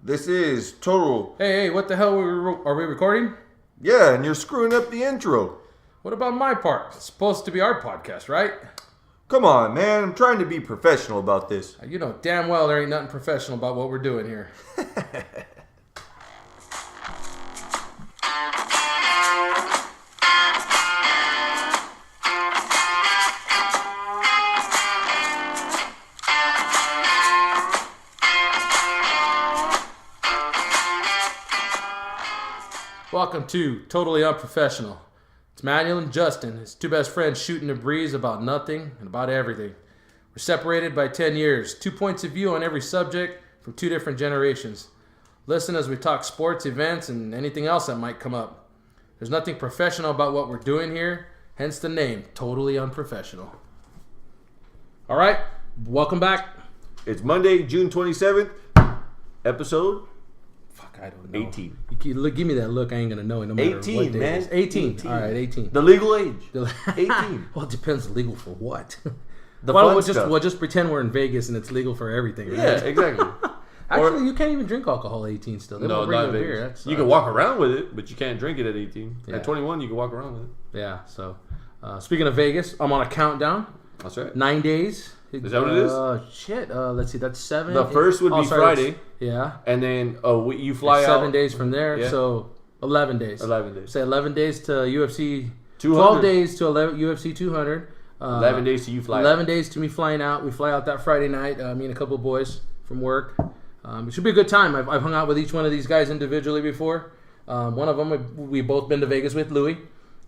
This is Total. Hey, what the hell are we recording? Yeah, and you're screwing up the intro. What about my part? It's supposed to be our podcast, right? Come on, man. I'm trying to be professional about this. You know damn well there ain't nothing professional about what we're doing here. Welcome to Totally Unprofessional. It's Manuel and Justin, his two best friends shooting the breeze about nothing and about everything. We're separated by 10 years, 2 points of view on every subject from two different generations. Listen as we talk sports, events, and anything else that might come up. There's nothing professional about what we're doing here, hence the name, Totally Unprofessional. All right, welcome back. It's Monday, June 27th, episode I don't know. 18. Give me that look. I ain't gonna know it. No matter 18, what day man. it is. 18. 18. All right, 18. The legal age. 18. Well, it depends. Legal for what? We'll just pretend we're in Vegas and it's legal for everything. Right? Yeah, exactly. Actually, you can't even drink alcohol at 18 still. They won't bring you a beer. You can walk around with it, but you can't drink it at 18. Yeah. At 21, you can walk around with it. Yeah. So, speaking of Vegas, I'm on a countdown. That's right. 9 days. Is that what it is? Let's see. That's 7. The first would be Friday. Yeah. And then you fly out. 7 days from there. Yeah. So 11 days. 11 days. Say 11 days to UFC 200. 12 days to UFC 200. 11 days to you fly 11 days to me flying out. We fly out that Friday night, me and a couple of boys from work. It should be a good time. I've hung out with each one of these guys individually before. One of them we've both been to Vegas with, Louis.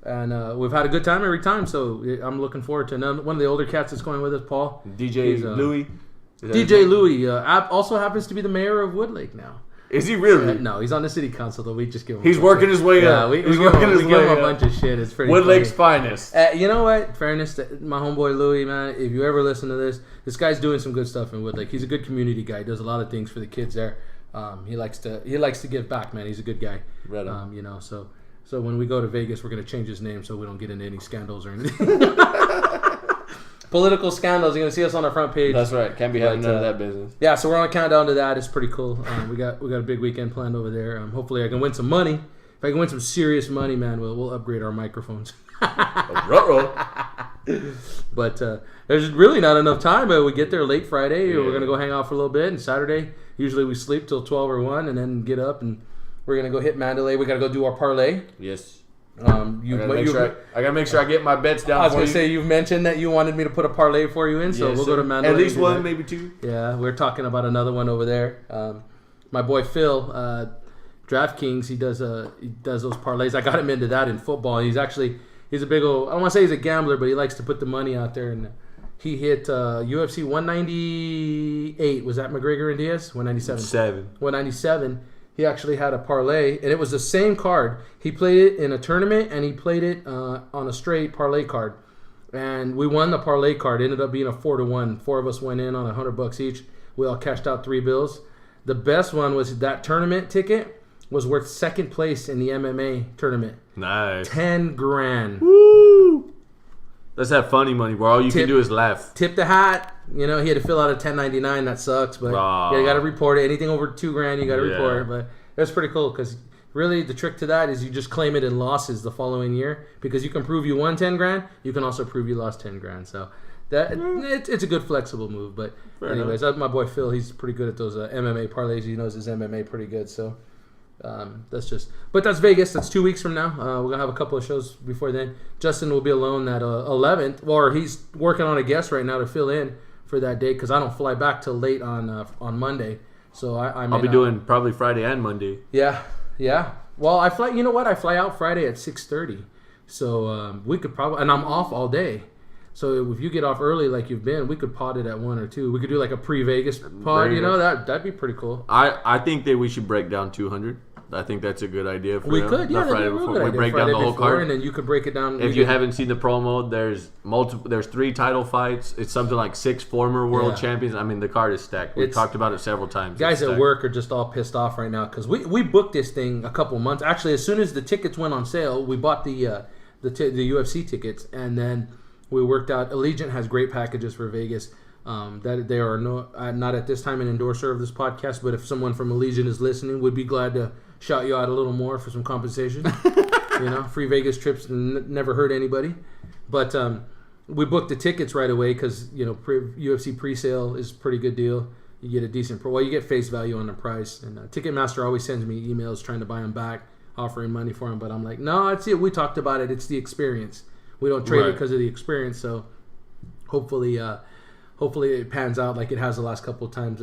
And we've had a good time every time, so I'm looking forward to one of the older cats that's going with us, Paul. DJ Louis. DJ Louis also happens to be the mayor of Woodlake now. Is he really? No, he's on the city council, though. We just give him. He's working his way up. We give him a bunch of shit. It's pretty Woodlake's funny. finest. You know what? Fairness to my homeboy Louis, man. If you ever listen to this guy's doing some good stuff in Woodlake. He's a good community guy. He does a lot of things for the kids there. He likes to give back, man. He's a good guy. Right on. So when we go to Vegas, we're going to change his name so we don't get into any scandals or anything. Political scandals. You're going to see us on our front page. That's right. Can't be having none of that business. Yeah, so we're on a countdown to that. It's pretty cool. We got a big weekend planned over there. Hopefully I can win some money. If I can win some serious money, man, we'll upgrade our microphones. But there's really not enough time. We get there late Friday. We're going to go hang out for a little bit. And Saturday, usually we sleep till 12 or 1 and then get up and we're going to go hit Mandalay. We got to go do our parlay. Yes. I gotta make sure I get my bets down. I was gonna say you've mentioned that you wanted me to put a parlay for you in, so we'll go to Mandalay. At least one, maybe two. Yeah, we're talking about another one over there. My boy Phil, DraftKings, he does those parlays. I got him into that in football. He's a big old. I don't want to say he's a gambler, but he likes to put the money out there. And he hit UFC 198. Was that McGregor and Diaz? 197. 197. He actually had a parlay, and it was the same card. He played it in a tournament, and he played it on a straight parlay card. And we won the parlay card. It ended up being a 4-1. 4 of us went in on $100 each. We all cashed out 3 bills. The best one was that tournament ticket was worth second place in the MMA tournament. Nice. 10 grand. Woo! Let's have funny money, where all you can do is laugh. Tip the hat. He had to fill out a 1099. That sucks, but you got to report it. Anything over 2 grand, you got to report it. But that's pretty cool because really the trick to that is you just claim it in losses the following year because you can prove you won 10 grand. You can also prove you lost 10 grand. So it's a good flexible move. But anyways, my boy Phil, he's pretty good at those MMA parlays. He knows his MMA pretty good. So that's Vegas. That's 2 weeks from now. We're gonna have a couple of shows before then. Justin will be alone that 11th, or he's working on a guest right now to fill in for that day because I don't fly back till late on Monday. So I'll be doing probably Friday and Monday. Yeah. Well, I fly. You know what? I fly out Friday at 6:30. So we could probably, and I'm off all day. So if you get off early like you've been, we could pod it at 1 or 2. We could do like a pre-Vegas pod. That'd be pretty cool. I think that we should break down 200. I think that's a good idea for we could, yeah. Friday before. We break down the whole card, and then you could break it down. If you haven't seen the promo, there's 3 title fights. It's something like 6 former world champions. I mean, the card is stacked. We've talked about it several times. Guys at work are just all pissed off right now because we booked this thing a couple months. Actually, as soon as the tickets went on sale, we bought the UFC tickets, and then we worked out. Allegiant has great packages for Vegas. That they are not at this time an endorser of this podcast, but if someone from Allegiant is listening, we'd be glad to shout you out a little more for some compensation. Free Vegas trips never hurt anybody. But we booked the tickets right away because UFC pre-sale is a pretty good deal. You get a decent you get face value on the price. And Ticketmaster always sends me emails trying to buy them back, offering money for them. But I'm like, no, it's it. We talked about it. It's the experience. We don't trade it because of the experience. So hopefully it pans out like it has the last couple of times.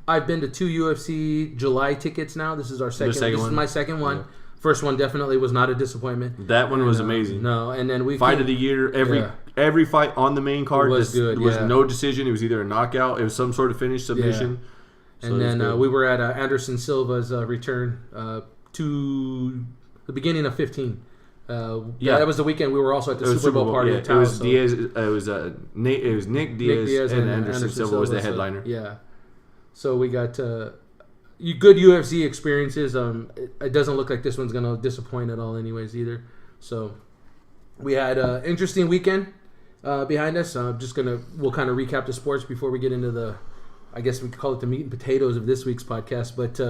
I've been to 2 UFC July tickets now. This is our second. This is my second one. Yeah. First one definitely was not a disappointment. That one was amazing. No, and then fight of the year. Every fight on the main card was good. There was no decision. It was either a knockout. It was some sort of finish submission. Yeah. So and then we were at Anderson Silva's return to the beginning of 15. That was the weekend. We were also at the Super Bowl party at Taos. Diaz. It was Nick Diaz and Anderson Silva was the headliner. So we got good UFC experiences. It doesn't look like this one's gonna disappoint at all, anyways, either. So we had an interesting weekend behind us. We'll kind of recap the sports before we get into the, I guess we could call it the meat and potatoes of this week's podcast. But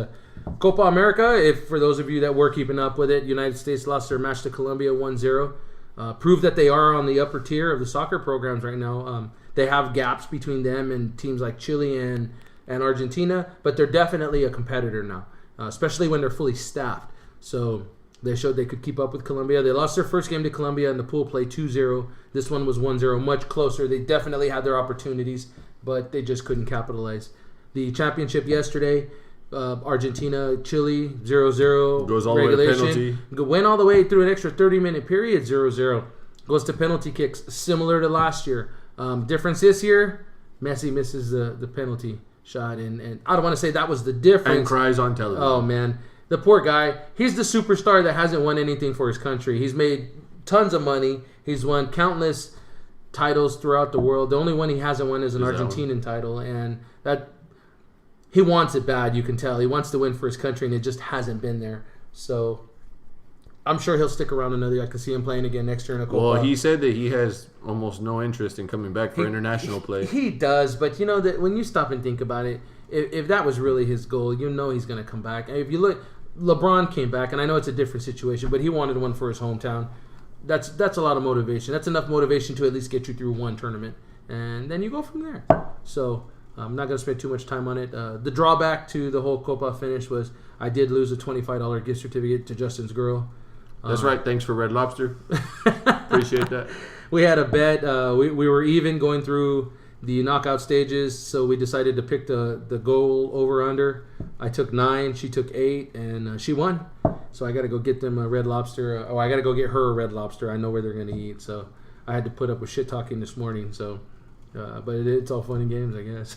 Copa America, for those of you that were keeping up with it, United States lost their match to Colombia 1-0. Proved that they are on the upper tier of the soccer programs right now. They have gaps between them and teams like Chile and Argentina, but they're definitely a competitor now, especially when they're fully staffed. So they showed they could keep up with Colombia. They lost their first game to Colombia in the pool play 2-0. This one was 1-0, much closer. They definitely had their opportunities, but they just couldn't capitalize. The championship yesterday, Argentina, Chile, 0-0. Goes all the way to penalty. Went all the way through an extra 30-minute period, 0-0. Goes to penalty kicks, similar to last year. Difference this year, Messi misses the penalty shot, and I don't want to say that was the difference. And cries on television. Oh, man. The poor guy, he's the superstar that hasn't won anything for his country. He's made tons of money. He's won countless titles throughout the world. The only one he hasn't won is an Argentinian title, and that he wants it bad, you can tell. He wants to win for his country, and it just hasn't been there. So I'm sure he'll stick around another year. I can see him playing again next year in a Copa. Well, he said that he has almost no interest in coming back for international play. He does, but that when you stop and think about it, if that was really his goal, he's going to come back. And if you look, LeBron came back, and I know it's a different situation, but he wanted one for his hometown. That's a lot of motivation. That's enough motivation to at least get you through one tournament, and then you go from there. So I'm not going to spend too much time on it. The drawback to the whole Copa finish was I did lose a $25 gift certificate to Justin's girl. That's right. Thanks for Red Lobster. Appreciate that. We had a bet. We were even going through the knockout stages, so we decided to pick the goal over-under. I took 9, she took 8, and she won. So I got to go get them a Red Lobster. I got to go get her a Red Lobster. I know where they're going to eat, so I had to put up with shit-talking this morning. So, but it's all fun and games, I guess.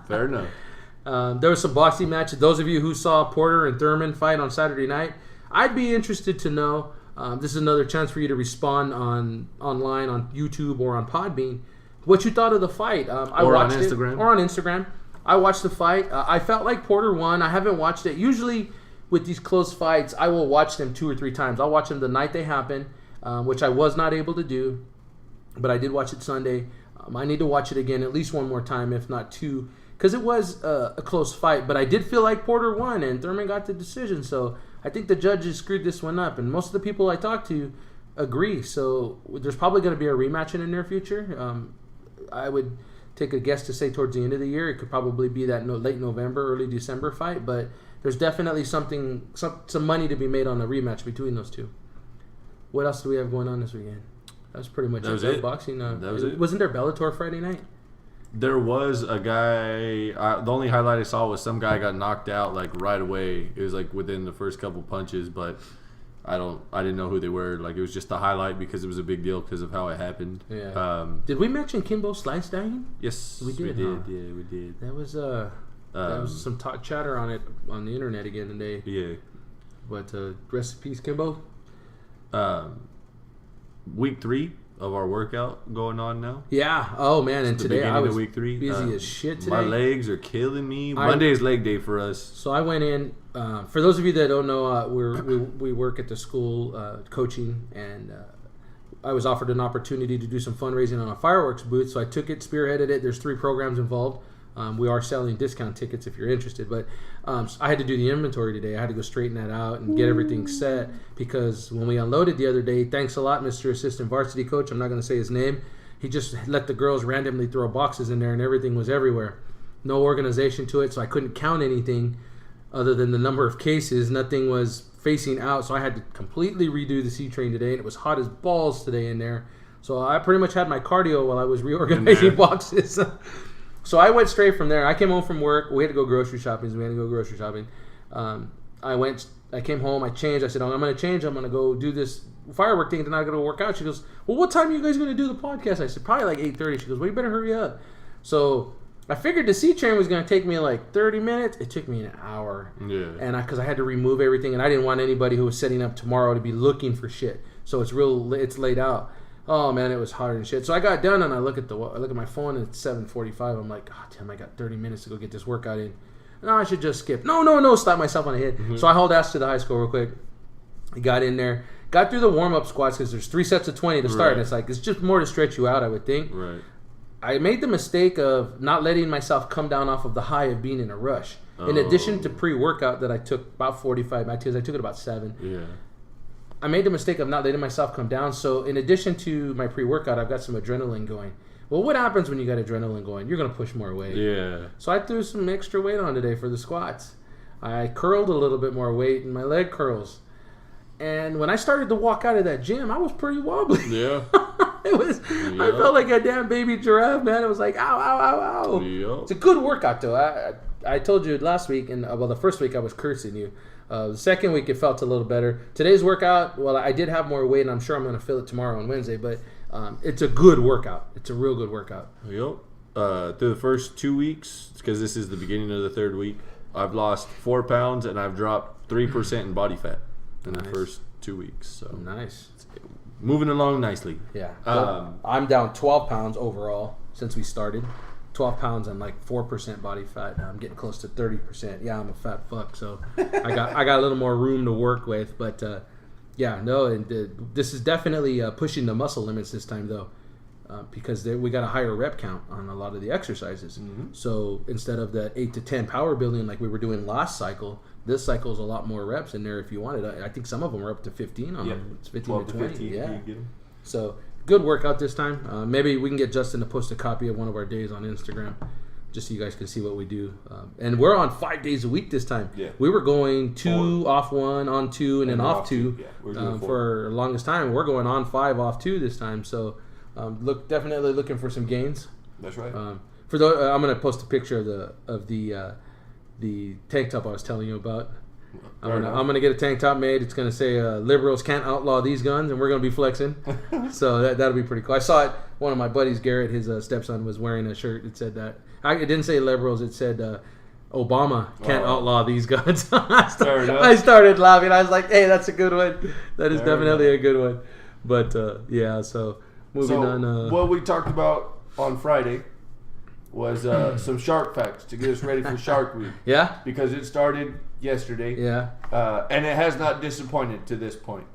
Fair enough. There was some boxing matches. Those of you who saw Porter and Thurman fight on Saturday night, I'd be interested to know. This is another chance for you to respond online on YouTube or on Podbean what you thought of the fight. Or on Instagram. I watched the fight. I felt like Porter won. I haven't watched it. Usually with these close fights, I will watch them 2 or 3 times. I'll watch them the night they happen, which I was not able to do, but I did watch it Sunday. I need to watch it again at least one more time, if not 2, because it was a close fight. But I did feel like Porter won, and Thurman got the decision. So I think the judges screwed this one up, and most of the people I talked to agree. So there's probably going to be a rematch in the near future. I would take a guess to say towards the end of the year. It could probably be that late November, early December fight, but there's definitely some money to be made on a rematch between those two. What else do we have going on this weekend? That's pretty much it. Boxing. That was it. Wasn't there Bellator Friday night? There was a guy. The only highlight I saw was some guy got knocked out like right away. It was like within the first couple punches, but I didn't know who they were. Like it was just a highlight because it was a big deal because of how it happened. Yeah. Did we mention Kimbo Slice dying? Yes, we did. Yeah, we did. That was some chatter on it on the internet again today. Yeah. But rest in peace, Kimbo. Week 3 of our workout going on now. Yeah. Oh man, and today I was week 3. Busy as shit today. My legs are killing me. Monday is leg day for us. So I went in. For those of you that don't know, we work at the school coaching, and I was offered an opportunity to do some fundraising on a fireworks booth, so I took it, spearheaded it. There's 3 programs involved. We are selling discount tickets if you're interested, but so I had to do the inventory today. I had to go straighten that out and get everything set, because when we unloaded the other day, thanks a lot, Mr. Assistant Varsity Coach, I'm not going to say his name, he just let the girls randomly throw boxes in there and everything was everywhere. No organization to it, so I couldn't count anything other than the number of cases. Nothing was facing out, so I had to completely redo the C-Train today, and it was hot as balls today in there. So I pretty much had my cardio while I was reorganizing boxes. So I went straight from there. I came home from work. We had to go grocery shopping. I came home. I changed. I said, I'm going to change. I'm going to go do this firework thing. Then I'm going to work out. She goes, well, what time are you guys going to do the podcast? I said, probably like 8:30. She goes, well, you better hurry up. So I figured the C-Train was going to take me like 30 minutes. It took me an hour. Yeah. And because I had to remove everything, and I didn't want anybody who was setting up tomorrow to be looking for shit. So it's laid out. Oh man, it was hard and shit. So I got done, and I look at my phone, and it's 7:45. I'm like, oh damn, I got 30 minutes to go get this workout in. No, I should just skip. No, slap myself on the head. Mm-hmm. So I hauled ass to the high school real quick. I got in there, got through the warm-up squats, because there's 3 sets of 20 to start, and it's just more to stretch you out, I would think. Right. I made the mistake of not letting myself come down off of the high of being in a rush. In addition to pre-workout that I took about 45 minutes, I took it about 7. Yeah. I made the mistake of not letting myself come down. So in addition to my pre-workout, I've got some adrenaline going. Well, what happens when you got adrenaline going? You're going to push more weight. Yeah. So I threw some extra weight on today for the squats. I curled a little bit more weight in my leg curls. And when I started to walk out of that gym, I was pretty wobbly. Yeah. I felt like a damn baby giraffe, man. It was like, ow, ow, ow, ow. Yep. It's a good workout, though. I told you last week, and the first week I was cursing you. The second week it felt a little better. Today's workout, well, I did have more weight, and I'm sure I'm going to feel it tomorrow on Wednesday, but it's a good workout. It's a real good workout. Yep. Through the first 2 weeks, because this is the beginning of the 3rd week, I've lost 4 pounds, and I've dropped 3% in body fat in the first 2 weeks. So nice. Moving along nicely. Yeah. I'm down 12 pounds overall since we started. 12 pounds and like 4% body fat. Now I'm getting close to 30%. Yeah, I'm a fat fuck, so I got a little more room to work with. But this is definitely pushing the muscle limits this time, though, because we got a higher rep count on a lot of the exercises. Mm-hmm. So instead of the 8 to 10 power building like we were doing last cycle, this cycle is a lot more reps in there if you wanted. I think some of them are up to 15 on them. It's 15 to 20. 15, yeah. So good workout this time. Maybe we can get Justin to post a copy of one of our days on Instagram, just so you guys can see what we do. And we're on 5 days a week this time. Yeah. We were going 2, off 1, on 2, and then off 2 for the longest time. We're going on 5, off 2 this time. So definitely looking for some gains. That's right. I'm going to post a picture of the tank top I was telling you about. I'm gonna get a tank top made. It's gonna say liberals can't outlaw these guns, and we're gonna be flexing. So that'll be pretty cool. I saw it. One of my buddies, Garrett, his stepson, was wearing a shirt that said that. It didn't say liberals. It said Obama can't outlaw these guns. I started laughing. I was like, hey, that's a good one. That is definitely a good one. But so moving on. What we talked about on Friday was some shark facts to get us ready for Shark Week. Yeah? Because it started yesterday. Yeah. And it has not disappointed to this point.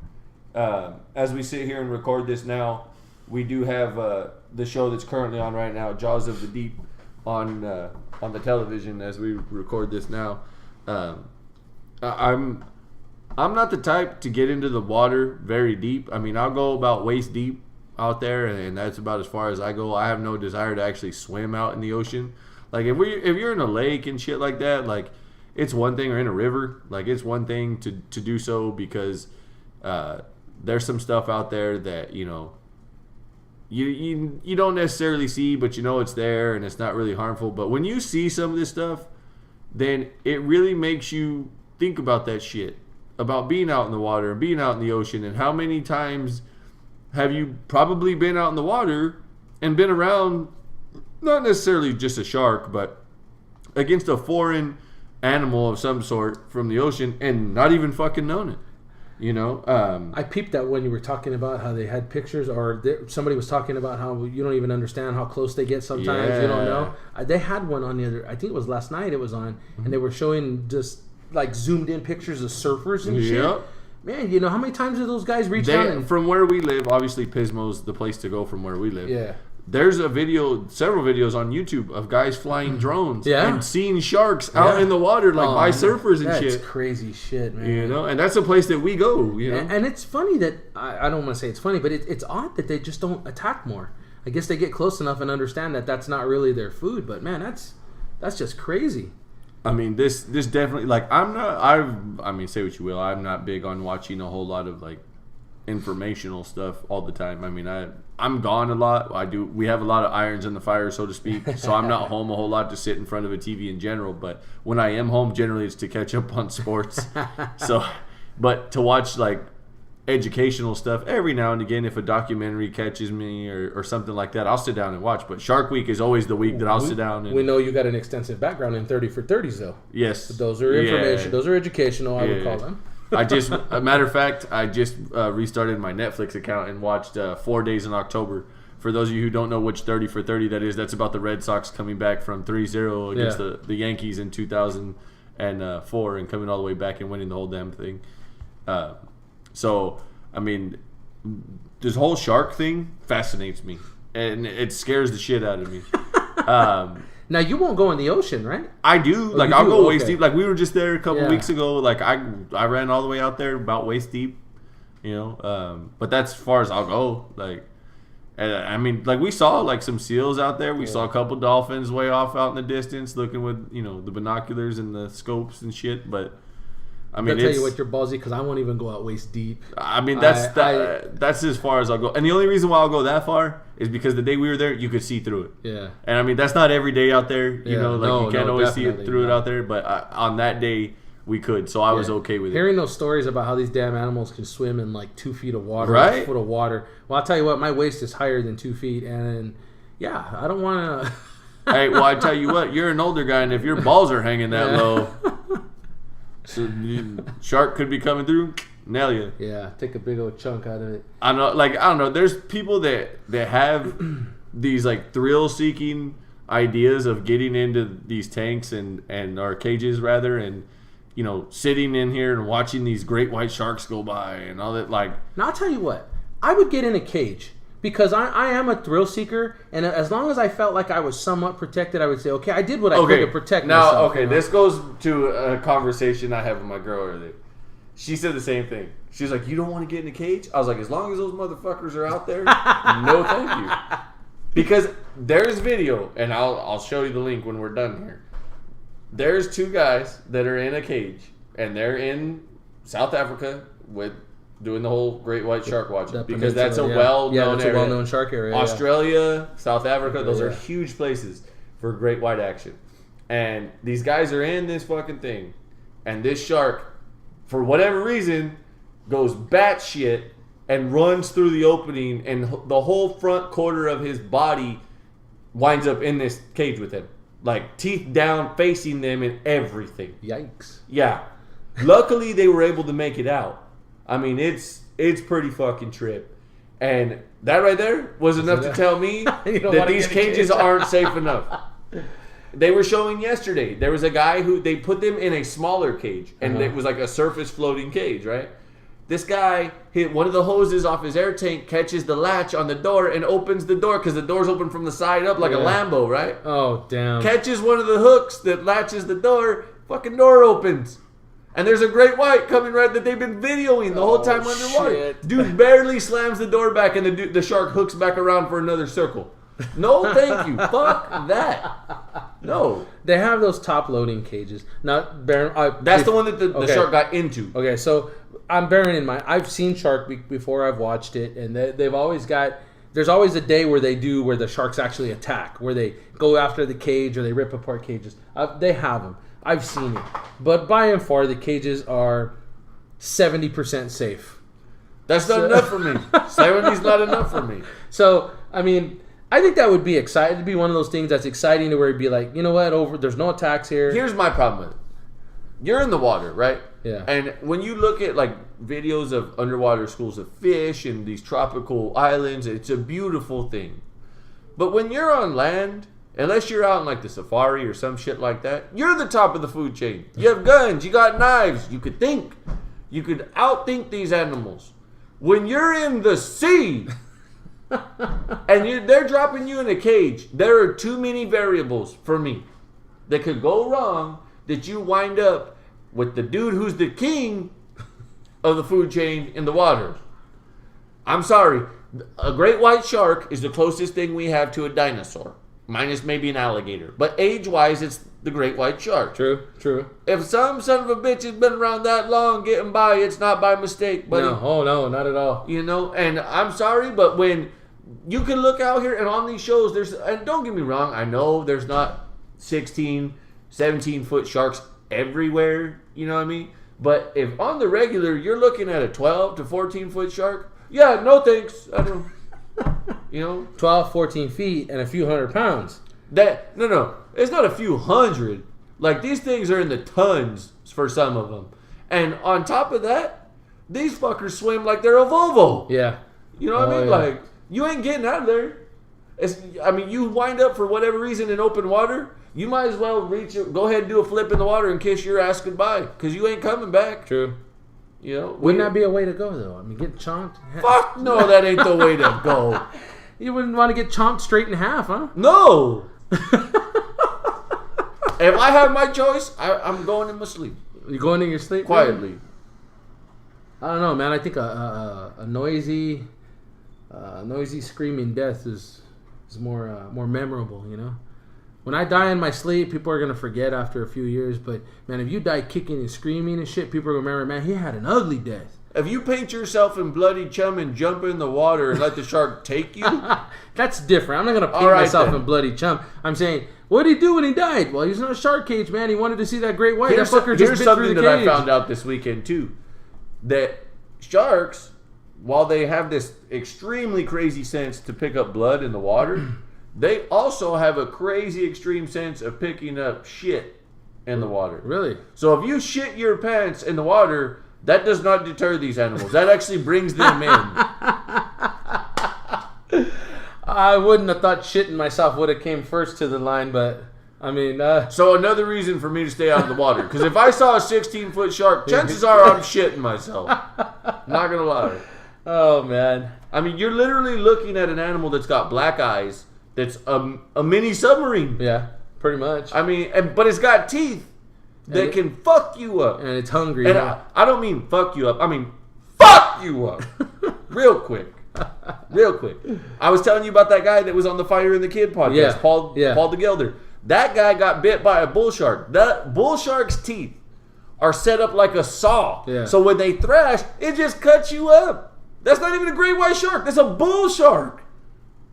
As we sit here and record this now, we do have the show that's currently on right now, Jaws of the Deep, on the television as we record this now. I'm not the type to get into the water very deep. I mean, I'll go about waist deep out there, and that's about as far as I go. I have no desire to actually swim out in the ocean. Like if you're in a lake and shit like that, like it's one thing, or in a river, like it's one thing to do so, because there's some stuff out there that you don't necessarily see, but you know it's there and it's not really harmful. But when you see some of this stuff, then it really makes you think about that shit, about being out in the water and being out in the ocean, and how many times have you probably been out in the water and been around, not necessarily just a shark, but against a foreign animal of some sort from the ocean and not even fucking known it, I peeped that when you were talking about how they had pictures, or somebody was talking about how you don't even understand how close they get sometimes. Yeah. You don't know. They had one on the other, I think it was last night it was on, and they were showing just like zoomed in pictures of surfers and shit. man, you know, how many times do those guys reach out? And, from where we live, obviously Pismo's the place to go from where we live. yeah. There's several videos on YouTube of guys flying drones and seeing sharks out in the water, like by surfers and shit. That's crazy shit, man. You know, and that's a place that we go. You know, and it's funny that I don't want to say it's funny, but it's odd that they just don't attack more. I guess they get close enough and understand that that's not really their food. But man, that's just crazy. I mean, this definitely, like, I mean, say what you will, I'm not big on watching a whole lot of like informational stuff all the time. I mean, I'm gone a lot. We have a lot of irons in the fire, so to speak. So I'm not home a whole lot to sit in front of a TV in general. But when I am home, generally it's to catch up on sports. But to watch like educational stuff every now and again, if a documentary catches me or something like that, I'll sit down and watch. But Shark Week is always the week that I'll sit down. And, we know you got an extensive background in 30 for 30s, though. Yes, but those are information. Those are educational. I would call them. a matter of fact, I just restarted my Netflix account and watched 4 Days in October. For those of you who don't know which 30 for 30 that is, that's about the Red Sox coming back from 3-0 against the Yankees in 2004 and coming all the way back and winning the whole damn thing. So, I mean, this whole shark thing fascinates me, and it scares the shit out of me. Now, you won't go in the ocean, right? I do. Oh, like, I'll go waist deep. Like, we were just there a couple weeks ago. Like, I ran all the way out there about waist deep, you know. But that's as far as I'll go. Like, and I mean, like, we saw, like, some seals out there. We saw a couple dolphins way off out in the distance looking with, you know, the binoculars and the scopes and shit. But, I mean, I'll tell you what, you're ballsy, because I won't even go out waist deep. I mean, that's as far as I'll go. And the only reason why I'll go that far is because the day we were there, you could see through it. Yeah. And, I mean, that's not every day out there. You know, like, you can't always see it through it out there. But on that day, we could. So I was okay with it. Hearing those stories about how these damn animals can swim in, like, 2 feet of water, right? A foot of water. Well, I'll tell you what, my waist is higher than 2 feet. And, yeah, I don't want to... Hey, well, I tell you what, you're an older guy, and if your balls are hanging that low... So shark could be coming through, nail you. Yeah, take a big old chunk out of it. I don't know. There's people that have these like thrill-seeking ideas of getting into these tanks and or cages rather, and you know, sitting in here and watching these great white sharks go by and all that. Like, now I'll tell you what, I would get in a cage. Because I am a thrill seeker, and as long as I felt like I was somewhat protected, I would say, okay, I did what I could to protect myself. Okay, this goes to a conversation I had with my girl earlier. She said the same thing. She's like, you don't want to get in a cage? I was like, as long as those motherfuckers are out there, no thank you. Because there's video, and I'll show you the link when we're done here. There's 2 guys that are in a cage, and they're in South Africa with... doing the whole great white shark watching because that's a well-known area. Well-known shark area. Australia, South Africa, those are huge places for great white action. And these guys are in this fucking thing, and this shark, for whatever reason, goes batshit and runs through the opening, and the whole front quarter of his body winds up in this cage with him, like teeth down, facing them, and everything. Yikes! Yeah, luckily they were able to make it out. I mean, it's pretty fucking trip. And that right there was enough to tell me that these cages aren't safe enough. They were showing yesterday. There was a guy who they put them in a smaller cage. And it was like a surface floating cage, right? This guy hit one of the hoses off his air tank, catches the latch on the door, and opens the door because the door's open from the side up like a Lambo, right? Oh, damn. Catches one of the hooks that latches the door, fucking door opens. And there's a great white coming right that they've been videoing the whole time underwater. Shit. Dude barely slams the door back, and the shark hooks back around for another circle. No, thank you. Fuck that. No. They have those top-loading cages. Now, that's the one that the shark got into. Okay, so I'm bearing in mind, I've seen Shark Week before I've watched it, and they've always got... There's always a day where the sharks actually attack, where they go after the cage or they rip apart cages. They have them. I've seen it. But by and far, the cages are 70% safe. That's not enough for me. 70's not enough for me. So, I mean, I think that would be exciting. It'd be one of those things that's exciting to where it'd be like, you know what, there's no attacks here. Here's my problem with it. You're in the water, right? Yeah. And when you look at like videos of underwater schools of fish and these tropical islands, it's a beautiful thing. But when you're on land... Unless you're out in like the safari or some shit like that, you're the top of the food chain. You have guns, you got knives, you could think. You could outthink these animals. When you're in the sea and they're dropping you in a cage, there are too many variables for me that could go wrong that you wind up with the dude who's the king of the food chain in the water. I'm sorry. A great white shark is the closest thing we have to a dinosaur, minus maybe an alligator. But age-wise, it's the great white shark. True. If some son of a bitch has been around that long getting by, it's not by mistake, buddy. No, not at all. You know, and I'm sorry, but when you can look out here and on these shows, and don't get me wrong, I know there's not 16, 17-foot sharks everywhere, you know what I mean? But if on the regular, you're looking at a 12 to 14-foot shark, yeah, no thanks. I don't, you know? 12, 14 feet and a few 100 pounds. No. It's not a few hundred. Like, these things are in the tons for some of them. And on top of that, these fuckers swim like they're a Volvo. Yeah. You know what I mean? Yeah. Like, you ain't getting out of there. You wind up for whatever reason in open water, you might as well go ahead and do a flip in the water and kiss your ass goodbye. Because you ain't coming back. True. You know? Wouldn't that be a way to go, though? I mean, get chomped? Fuck no, that ain't the way to go. You wouldn't want to get chomped straight in half, huh? No! If I have my choice, I'm going in my sleep. You going in your sleep? Quietly. Man? I don't know, man. I think a noisy screaming death is more memorable, you know? When I die in my sleep, people are going to forget after a few years. But, man, if you die kicking and screaming and shit, people are going to remember, man, he had an ugly death. If you paint yourself in bloody chum and jump in the water and let the shark take you... That's different. I'm not going to paint myself in bloody chum. I'm saying, what did he do when he died? Well, he was in a shark cage, man. He wanted to see that great white. Here's That fucker just bit through the something that cage. I found out this weekend, too. That sharks, while they have this extremely crazy sense to pick up blood in the water, they also have a crazy extreme sense of picking up shit in the water. Really? So if you shit your pants in the water... That does not deter these animals. That actually brings them in. I wouldn't have thought shitting myself would have came first to the line, but I mean... So another reason for me to stay out of the water. Because if I saw a 16-foot shark, chances are I'm shitting myself. Not going to lie. Oh, man. I mean, you're literally looking at an animal that's got black eyes, that's a mini submarine. Yeah, pretty much. I mean, but it's got teeth that can fuck you up. And it's hungry. And I don't mean fuck you up. I mean fuck you up. Real quick. I was telling you about that guy that was on the Fire and the Kid podcast. Yeah. Paul the Gelder. That guy got bit by a bull shark. That bull shark's teeth are set up like a saw. Yeah. So when they thrash, it just cuts you up. That's not even a great white shark. That's a bull shark.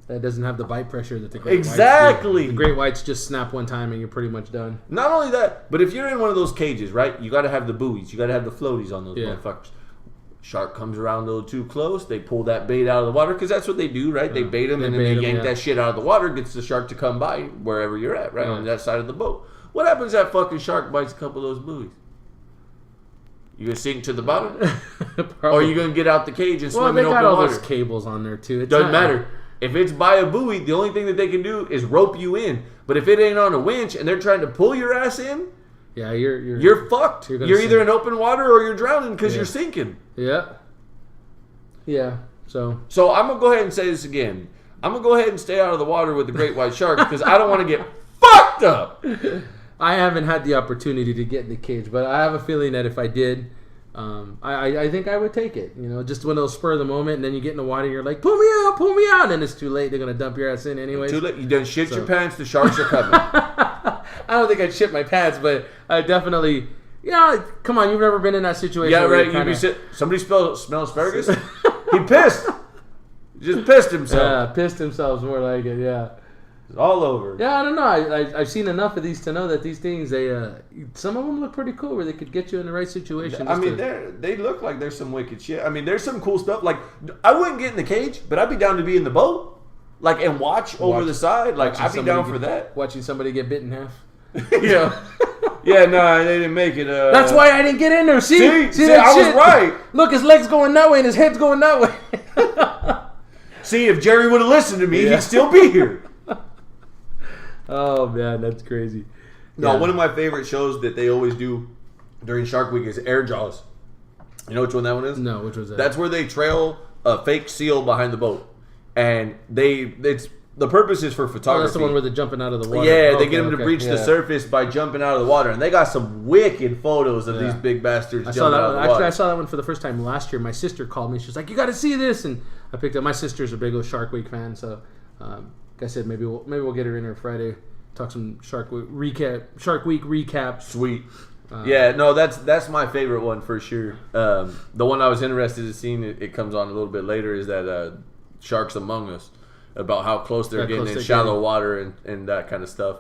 That doesn't have the bite pressure that the great exactly. whites do. The great whites just snap one time and you're pretty much done. Not only that, but if you're in one of those cages, right, you got to have the buoys. You got to have the floaties on those motherfuckers. Shark comes around a little too close. They pull that bait out of the water because that's what they do, right? They bait them and then they yank that shit out of the water, gets the shark to come by wherever you're at, right, on that side of the boat. What happens if that fucking shark bites a couple of those buoys? You gonna sink to the bottom? Or are you gonna get out the cage and swim in open water? Well, they got all those cables on there too. Doesn't matter. If it's by a buoy, the only thing that they can do is rope you in. But if it ain't on a winch and they're trying to pull your ass in, yeah, you're fucked. You're either in open water or you're drowning because you're sinking. Yeah. Yeah. So I'm gonna go ahead and say this again. I'm gonna go ahead and stay out of the water with the great white shark because I don't want to get fucked up. I haven't had the opportunity to get in the cage, but I have a feeling that if I did, I think I would take it. You know, just when they'll spur of the moment, and then you get in the water, and you're like, pull me out, and then it's too late. They're gonna dump your ass in anyways. Too late. You done shit your pants. The sharks are coming. I don't think I'd shit my pants, but I definitely. Yeah, come on, you've never been in that situation. Yeah, right. Somebody smells asparagus. He pissed. Just pissed himself. Yeah, pissed himself is more like it. Yeah. It's all over. Yeah, I don't know. I've seen enough of these to know that these things, some of them look pretty cool where they could get you in the right situation. I mean, they look like there's some wicked shit. I mean, there's some cool stuff. Like, I wouldn't get in the cage, but I'd be down to be in the boat, like, and watch over the side. Like, I'd be down for that. Watching somebody get bit in half. Yeah. Yeah, no, they didn't make it. That's why I didn't get in there. See that I was right. Look, his leg's going that way and his head's going that way. See, if Jerry would have listened to me, he'd still be here. Oh, man, that's crazy. No, one of my favorite shows that they always do during Shark Week is Air Jaws. You know which one that one is? No, which was that? That's where they trail a fake seal behind the boat, and the purpose is for photography. Oh, that's the one where they're jumping out of the water. Yeah, they get them to breach the surface by jumping out of the water, and they got some wicked photos of these big bastards jumping out of the water. Actually, I saw that one for the first time last year. My sister called me. She was like, "You got to see this," and I picked up. My sister's a big old Shark Week fan, so like I said, maybe we'll get her in here Friday. Talk some Shark Week recap. Sweet. Yeah, no, that's my favorite one for sure. The one I was interested in seeing, it comes on a little bit later, is that Sharks Among Us, about how close they're getting in shallow water and that kind of stuff.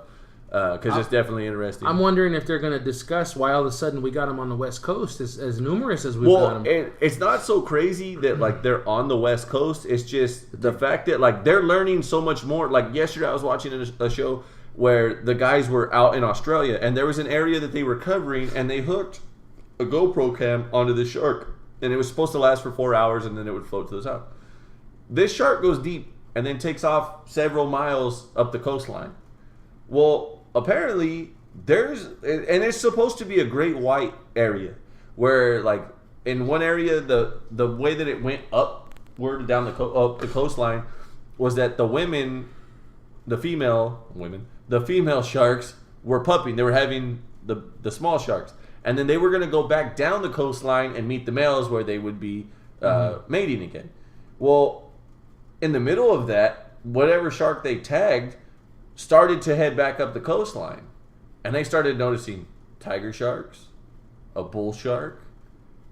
Because it's definitely interesting. I'm wondering if they're going to discuss why all of a sudden we got them on the West Coast as numerous as we've got them. It's not so crazy that like they're on the West Coast. It's just the fact that like they're learning so much more. Like yesterday, I was watching a show where the guys were out in Australia, and there was an area that they were covering, and they hooked a GoPro cam onto the shark, and it was supposed to last for 4 hours, and then it would float to the south. This shark goes deep and then takes off several miles up the coastline. Well, apparently and it's supposed to be a great white area, where like in one area the way that it went upward down up the coastline was that the female sharks were pupping. They were having the small sharks, and then they were going to go back down the coastline and meet the males where they would be mating again. Well, in the middle of that, whatever shark they tagged started to head back up the coastline, and they started noticing tiger sharks, a bull shark,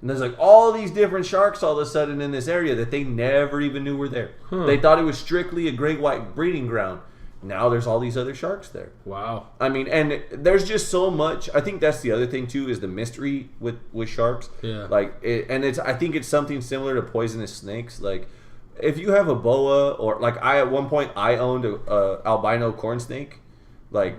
and there's like all these different sharks all of a sudden in this area that they never even knew were there. They thought it was strictly a great white breeding ground. Now there's all these other sharks there. Wow. I mean, and there's just so much. I think that's the other thing too, is the mystery with sharks. Yeah. I think it's something similar to poisonous snakes. Like, if you have a boa, or like at one point I owned a albino corn snake. Like,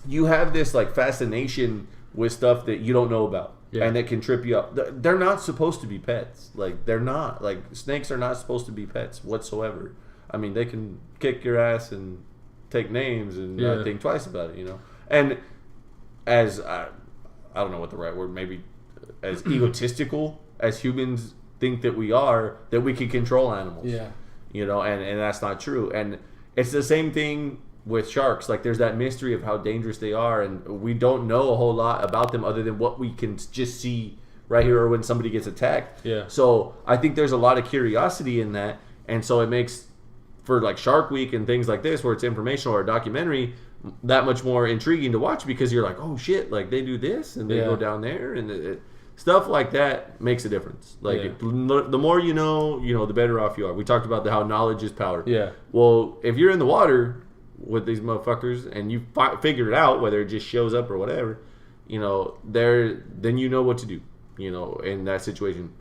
you have this like fascination with stuff that you don't know about. Yeah. And that can trip you up. They're not supposed to be pets. Like, they're not. Like, snakes are not supposed to be pets whatsoever. I mean, they can kick your ass and take names and not think twice about it, you know? And as, I don't know what the right word, maybe as egotistical as humans think that we are, that we can control animals. Yeah. You know, and that's not true. And it's the same thing with sharks. Like, there's that mystery of how dangerous they are, and we don't know a whole lot about them other than what we can just see right here or when somebody gets attacked. Yeah. So I think there's a lot of curiosity in that, and so it makes, for like Shark Week and things like this, where it's informational or a documentary, that much more intriguing to watch, because you're like, oh shit, like they do this and they go down there, and stuff like that makes a difference. Like, the more you know, the better off you are. We talked about how knowledge is power. Yeah. Well, if you're in the water with these motherfuckers and you figure it out, whether it just shows up or whatever, then you know what to do, in that situation.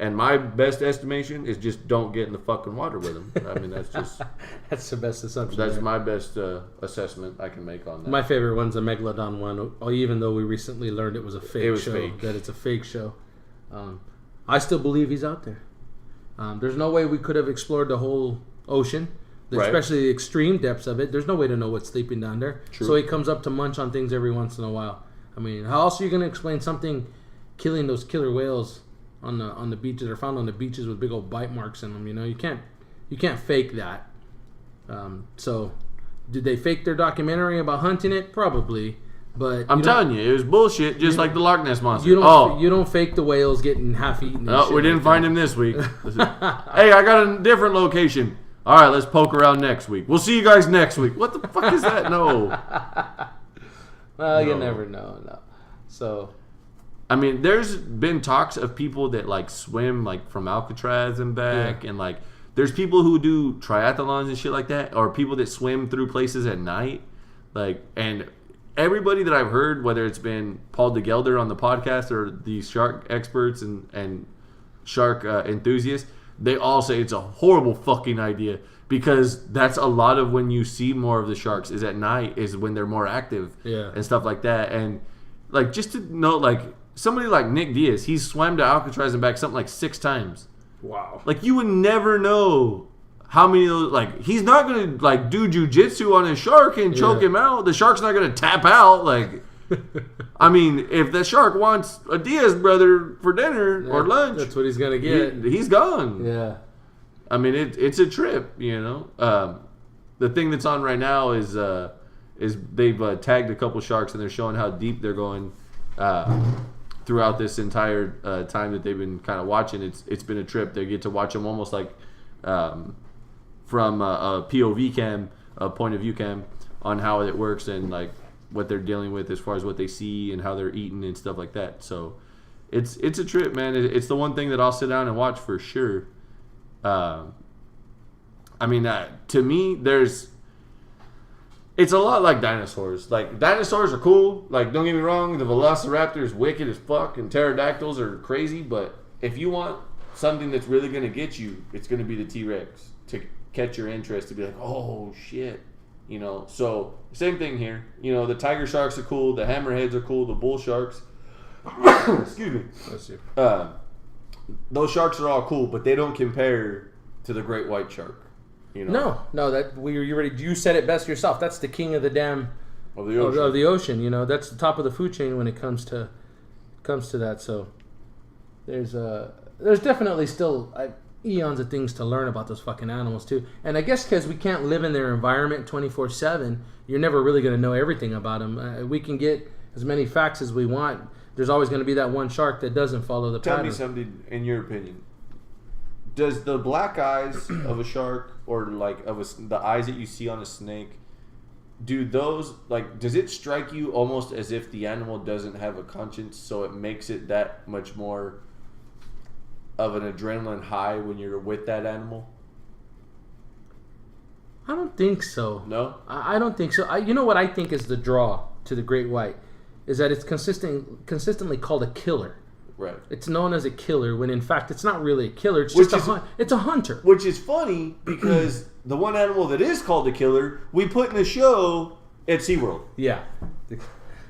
And my best estimation is just don't get in the fucking water with them. I mean, that's just... that's the best assumption. That's my best assessment I can make on that. My favorite one's a Megalodon one, even though we recently learned it was a fake show. Fake. That it's a fake show. I still believe he's out there. There's no way we could have explored the whole ocean, especially the extreme depths of it. There's no way to know what's sleeping down there. True. So he comes up to munch on things every once in a while. I mean, how else are you going to explain something killing those killer whales on the beaches? They're found on the beaches with big old bite marks in them. You can't fake that. So did they fake their documentary about hunting it? Probably, but I'm telling you, it was bullshit. Just like the Loch Ness monster. You don't fake the whales getting half eaten. No, we didn't find him this week. Hey, I got a different location. All right, let's poke around next week. We'll see you guys next week. What the fuck is that? No. Well, you never know. No. So. I mean, there's been talks of people that like swim like from Alcatraz and back, and like there's people who do triathlons and shit like that, or people that swim through places at night. Like, and everybody that I've heard, whether it's been Paul DeGelder on the podcast or these shark experts and shark enthusiasts, they all say it's a horrible fucking idea, because that's a lot of when you see more of the sharks is at night, is when they're more active and stuff like that. And like, just to know, like, somebody like Nick Diaz, he's swam to Alcatraz and back something like 6 times. Wow. Like, you would never know how many of those, like, he's not going to, like, do jujitsu on a shark and choke him out. The shark's not going to tap out. Like, I mean, if the shark wants a Diaz brother for dinner or lunch, that's what he's gonna get. He's gone. Yeah. I mean, it's a trip, you know. The thing that's on right now is they've tagged a couple sharks and they're showing how deep they're going throughout this entire time that they've been kind of watching. It's been a trip. They get to watch them almost like from a POV cam, a point of view cam, on how it works and like what they're dealing with as far as what they see and how they're eating and stuff like that. So it's a trip, man. It's the one thing that I'll sit down and watch for sure. I mean, to me, it's a lot like dinosaurs. Like, dinosaurs are cool. Like, don't get me wrong, the Velociraptor is wicked as fuck, and pterodactyls are crazy. But if you want something that's really going to get you, it's going to be the T-Rex to catch your interest, to be like, oh, shit. You know, so same thing here. You know, the tiger sharks are cool. The hammerheads are cool. The bull sharks. Excuse me. Bless you. Those sharks are all cool, but they don't compare to the great white shark. You know? No, you said it best yourself. That's the king of the damn of the ocean. Of the ocean. You know, that's the top of the food chain when it comes to that. So there's definitely still eons of things to learn about those fucking animals too. And I guess because we can't live in their environment 24/7, you're never really going to know everything about them. We can get as many facts as we want. There's always going to be that one shark that doesn't follow the pattern. Tell me something, in your opinion. Does the black eyes of a shark, or like the eyes that you see on a snake, does it strike you almost as if the animal doesn't have a conscience, so it makes it that much more of an adrenaline high when you're with that animal? I don't think so. No? I don't think so. You know what I think is the draw to the great white? Is that it's consistently called a killer. Right. It's known as a killer when in fact it's not really a killer. It's just it's a hunter. Which is funny because the one animal that is called a killer, we put in a show at SeaWorld. Yeah.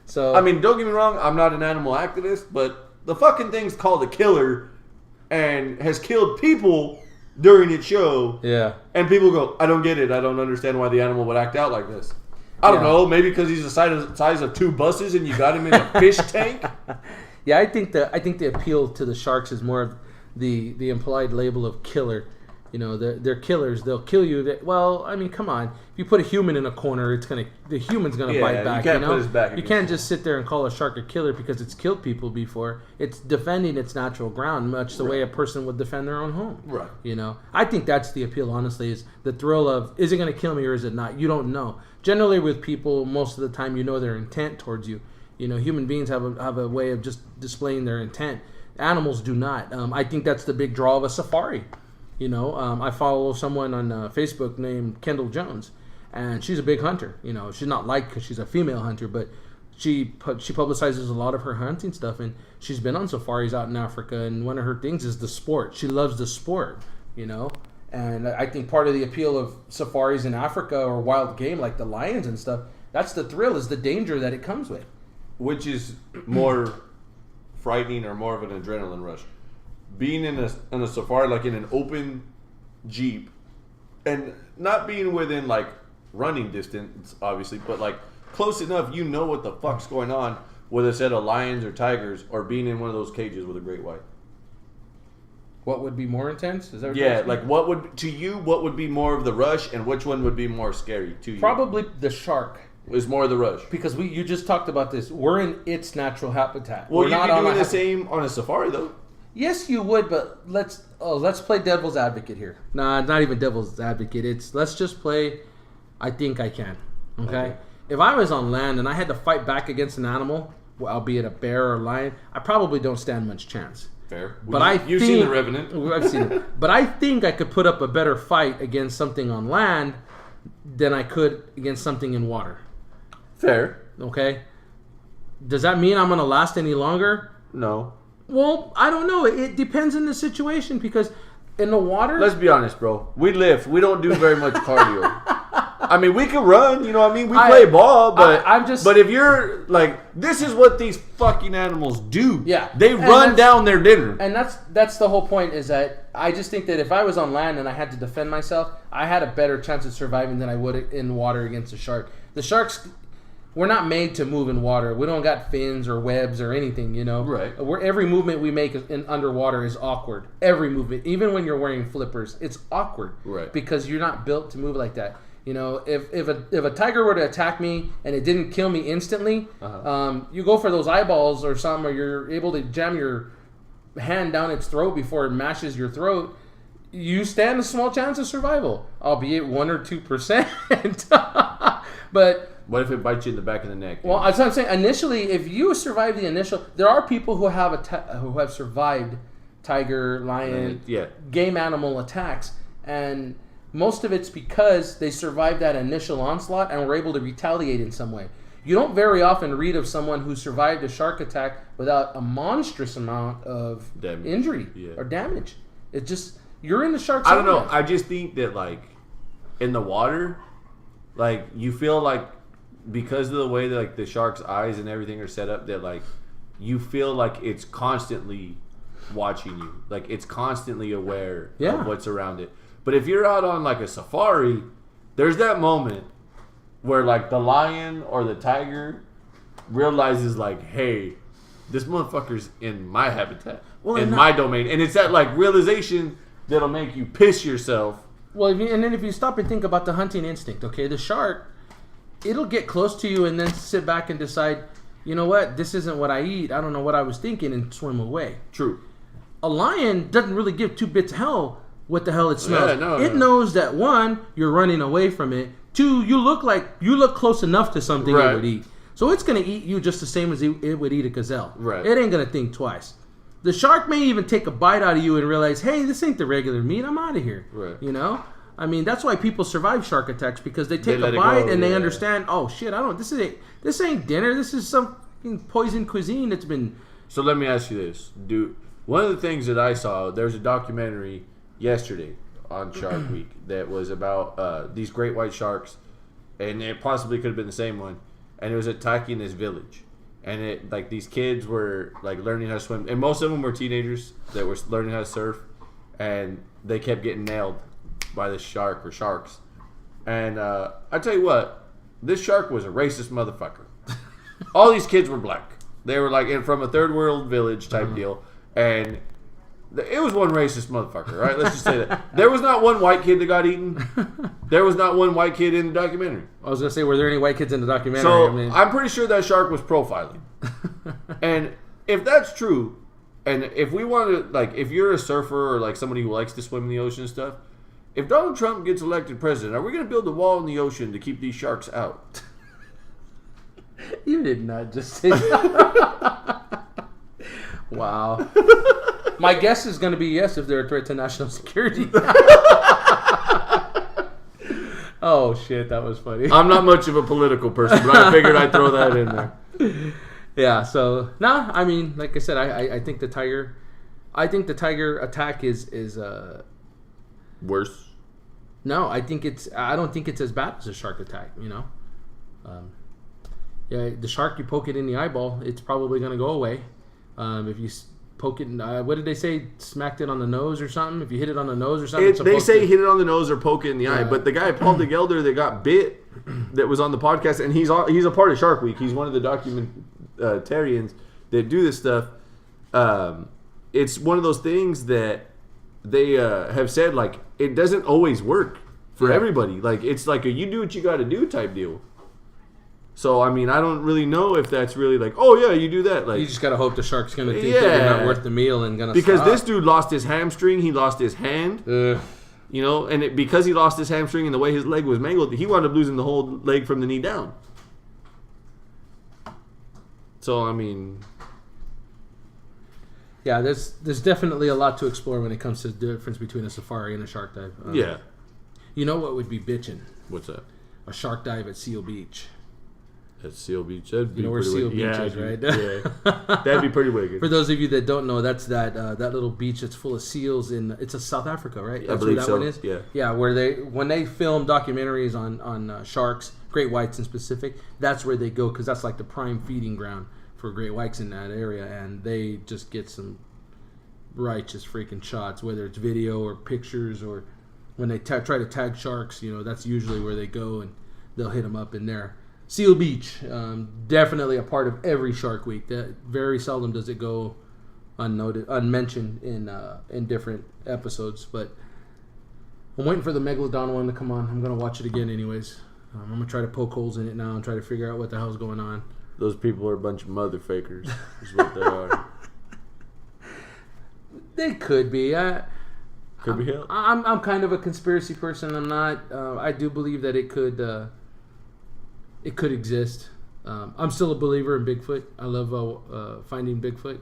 So I mean, don't get me wrong, I'm not an animal activist, but the fucking thing's called a killer and has killed people during its show. Yeah. And people go, I don't get it. I don't understand why the animal would act out like this. I don't know. Maybe because he's the size of 2 buses and you got him in a fish tank. Yeah, I think the appeal to the sharks is more of the implied label of killer. You know, they're killers. They'll kill you. Well, I mean, come on. If you put a human in a corner, the human's gonna bite back. You can't put his back. You can't just sit there and call a shark a killer because it's killed people before. It's defending its natural ground, much the way a person would defend their own home. Right. You know, I think that's the appeal. Honestly, is the thrill of, is it gonna kill me or is it not? You don't know. Generally, with people, most of the time, you know their intent towards you. You know, human beings have a way of just displaying their intent. Animals do not. I think that's the big draw of a safari. You know, I follow someone on Facebook named Kendall Jones, and she's a big hunter. You know, she's not liked because she's a female hunter, but she publicizes a lot of her hunting stuff, and she's been on safaris out in Africa, and one of her things is the sport. She loves the sport, you know, and I think part of the appeal of safaris in Africa or wild game like the lions and stuff, that's the thrill, is the danger that it comes with. Which is more frightening or more of an adrenaline rush? Being in a safari, like in an open Jeep, and not being within like running distance, obviously, but like close enough, you know what the fuck's going on with a set of lions or tigers, or being in one of those cages with a great white. What would be more intense? Is that what like what would be more of the rush, and which one would be more scary to you? Probably the shark. Is more of the rush. Because you just talked about this. We're in its natural habitat. Well, you'd be doing the same on a safari, though. Yes, you would, but let's play devil's advocate here. Nah, not even devil's advocate. Let's just play I think I can. Okay? If I was on land and I had to fight back against an animal, albeit a bear or a lion, I probably don't stand much chance. Fair. But you've seen The Revenant. I've seen it. But I think I could put up a better fight against something on land than I could against something in water. Fair. Okay. Does that mean I'm going to last any longer? No. Well, I don't know. It depends on the situation, because in the water... Let's be honest, bro. We lift. We don't do very much cardio. I mean, we can run. You know what I mean? We play ball, but But if you're like, this is what these fucking animals do. Yeah. They run down their dinner. And that's the whole point, is that I just think that if I was on land and I had to defend myself, I had a better chance of surviving than I would in water against a shark. The sharks... we're not made to move in water. We don't got fins or webs or anything, you know. Right. Every movement we make in underwater is awkward. Every movement, even when you're wearing flippers, it's awkward. Right. Because you're not built to move like that. You know, if a tiger were to attack me and it didn't kill me instantly, you go for those eyeballs or something, or you're able to jam your hand down its throat before it mashes your throat. You stand a small chance of survival, albeit 1 or 2%. But what if it bites you in the back of the neck? well, that's what I'm saying. Initially, if you survive the initial, there are people who have survived tiger, lion, game animal attacks, and most of it's because they survived that initial onslaught and were able to retaliate in some way. You don't very often read of someone who survived a shark attack without a monstrous amount of injury or damage. It just, you're in the shark's I don't know. I just think that, like, in the water, like, you feel like because of the way that, like, the shark's eyes and everything are set up, that, like, you feel like it's constantly watching you. Like, it's constantly aware of what's around it. But if you're out on, like, a safari, there's that moment where, like, the lion or the tiger realizes, like, hey, this motherfucker's in my habitat, in my domain. And it's that, like, realization that'll make you piss yourself. Well, and then if you stop and think about the hunting instinct, okay, the shark, it'll get close to you and then sit back and decide, you know what, this isn't what I eat. I don't know what I was thinking, and swim away. True. A lion doesn't really give 2 bits of hell what the hell it smells. It knows that, 1, you're running away from it. 2, you look close enough to something it would eat. So it's going to eat you just the same as it would eat a gazelle. Right. It ain't going to think twice. The shark may even take a bite out of you and realize, hey, this ain't the regular meat. I'm out of here. Right. You know? I mean, that's why people survive shark attacks, because they take a bite and they understand, oh shit, this ain't dinner. This is some poison cuisine that's been. So let me ask you this. One of the things that I saw, there's a documentary yesterday on Shark Week that was about these great white sharks, and it possibly could have been the same one, and it was attacking this village, and it, like, these kids were, like, learning how to swim, and most of them were teenagers that were learning how to surf, and they kept getting nailed by this shark or sharks. And I tell you what, this shark was a racist motherfucker. All these kids were black. They were, like, from a third world village type deal, and it was one racist motherfucker, right? Let's just say that. There was not one white kid that got eaten. There was not one white kid in the documentary. I was going to say, were there any white kids in the documentary? So, I'm pretty sure that shark was profiling. And if that's true, and if we want to, like, if you're a surfer or, like, somebody who likes to swim in the ocean and stuff, if Donald Trump gets elected president, are we going to build a wall in the ocean to keep these sharks out? You did not just say that. Wow. My guess is going to be yes if they're a threat to national security. Oh, shit, that was funny. I'm not much of a political person, but I figured I'd throw that in there. Yeah, so, I mean, like I said, I think the tiger attack is worse. No, I don't think it's as bad as a shark attack, you know? Yeah, the shark, you poke it in the eyeball, it's probably going to go away. If you poke it, what did they say? Smacked it on the nose or something? If you hit it on the nose or something? They say hit it on the nose or poke it in the eye. But the guy, Paul DeGelder, that got bit, that was on the podcast, and he's a part of Shark Week. He's one of the documentarians that do this stuff. It's one of those things that they have said, like, it doesn't always work for everybody. Like, it's like a you do what you got to do type deal. So, I mean, I don't really know if that's really like, oh, yeah, you do that. Like, you just got to hope the shark's going to think that you're not worth the meal and going to because this dude lost his hamstring. He lost his hand. You know, and because he lost his hamstring and the way his leg was mangled, he wound up losing the whole leg from the knee down. So, I mean... Yeah, there's definitely a lot to explore when it comes to the difference between a safari and a shark dive. Yeah. You know what would be bitching? What's that? A shark dive at Seal Beach. At Seal Beach, that'd be you know where Seal Beach is, right? Yeah, that'd be pretty wicked. For those of you that don't know, that's that little beach that's full of seals it's South Africa, right? That's I believe where that so. one is. Yeah, where when they film documentaries on sharks, great whites in specific, that's where they go because that's like the prime feeding ground for great whites in that area, and they just get some righteous freaking shots, whether it's video or pictures or when they try to tag sharks. You know, that's usually where they go and they'll hit them up in there. Seal Beach, definitely a part of every Shark Week. That very seldom does it go unmentioned in different episodes. But I'm waiting for the Megalodon one to come on. I'm gonna watch it again, anyways. I'm gonna try to poke holes in it now and try to figure out what the hell's going on. Those people are a bunch of mother fakers. Is what they are. They could be. Could be hell. I'm kind of a conspiracy person. I'm not. I do believe that it could exist. I'm still a believer in Bigfoot. I love finding Bigfoot.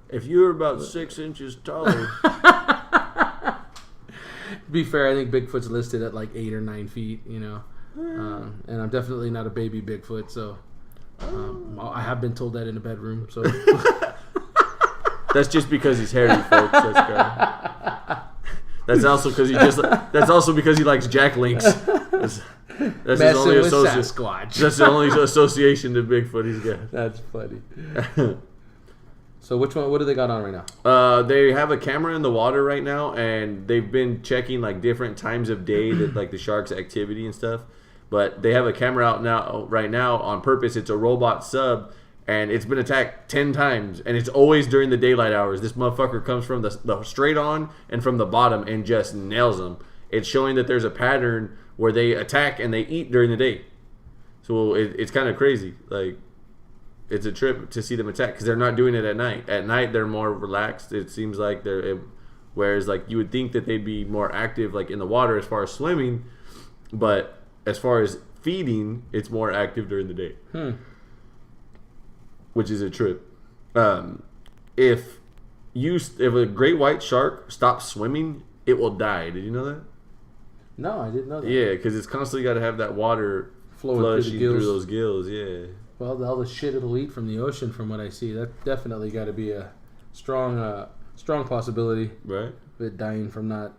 If you were about 6 inches taller, To be fair, I think Bigfoot's listed at like 8 or 9 feet. You know, and I'm definitely not a baby Bigfoot. So I have been told that in the bedroom. So that's just because he's hairy, folks. That's also because That's also because he likes Jack Links. That's his only with association. Sasquatch. That's the only association to Bigfoot he's got. That's funny. So which one? What do they got on right now? They have a camera in the water right now, and they've been checking like different times of day that like the shark's activity and stuff. But they have a camera out right now on purpose. It's a robot sub, and it's been attacked 10 times, and it's always during the daylight hours. This motherfucker comes from the straight on and from the bottom and just nails them. It's showing that there's a pattern where they attack and they eat during the day. So it's kind of crazy. Like, it's a trip to see them attack because they're not doing it at night. At night, they're more relaxed. It seems like whereas like you would think that they'd be more active like in the water as far as swimming, but as far as feeding, it's more active during the day. Which is a trip. If a great white shark stops swimming, it will die. Did you know that? No, I didn't know that. Yeah, because it's constantly got to have that water flushing through those gills. Yeah. Well, all the shit it'll eat from the ocean, from what I see, that definitely got to be a strong possibility. Right. Of it dying from not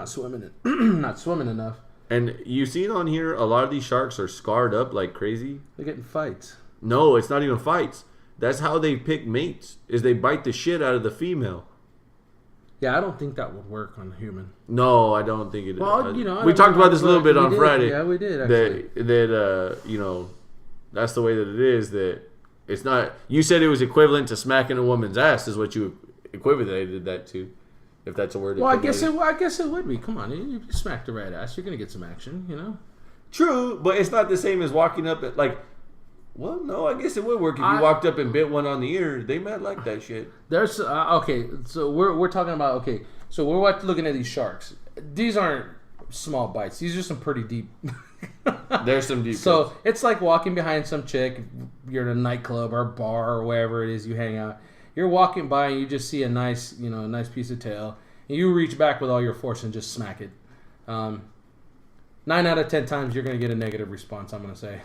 swimming, not swimming enough. And you see it on here. A lot of these sharks are scarred up like crazy. They're getting fights. No, it's not even fights. That's how they pick mates. Is they bite the shit out of the female. Yeah, I don't think that would work on a human. No, I don't think it. Well, we talked about this a little bit on Friday. Yeah, we did actually. That that's the way that it is. That it's not. You said it was equivalent to smacking a woman's ass. Is what you equated that to, if that's a word. Well, I guess it would be. Come on, you smack the right ass, you're gonna get some action. You know. True, but it's not the same as walking up at like. Well, no, I guess it would work if you walked up and bit one on the ear. They might like that shit. There's okay, so we're talking about so we're looking at these sharks. These aren't small bites. These are some pretty deep. There's some deep. So it's like walking behind some chick. You're in a nightclub or a bar or wherever it is you hang out. You're walking by and you just see a nice piece of tail, and you reach back with all your force and just smack it. 9 out of 10 times you're gonna get a negative response. I'm gonna say.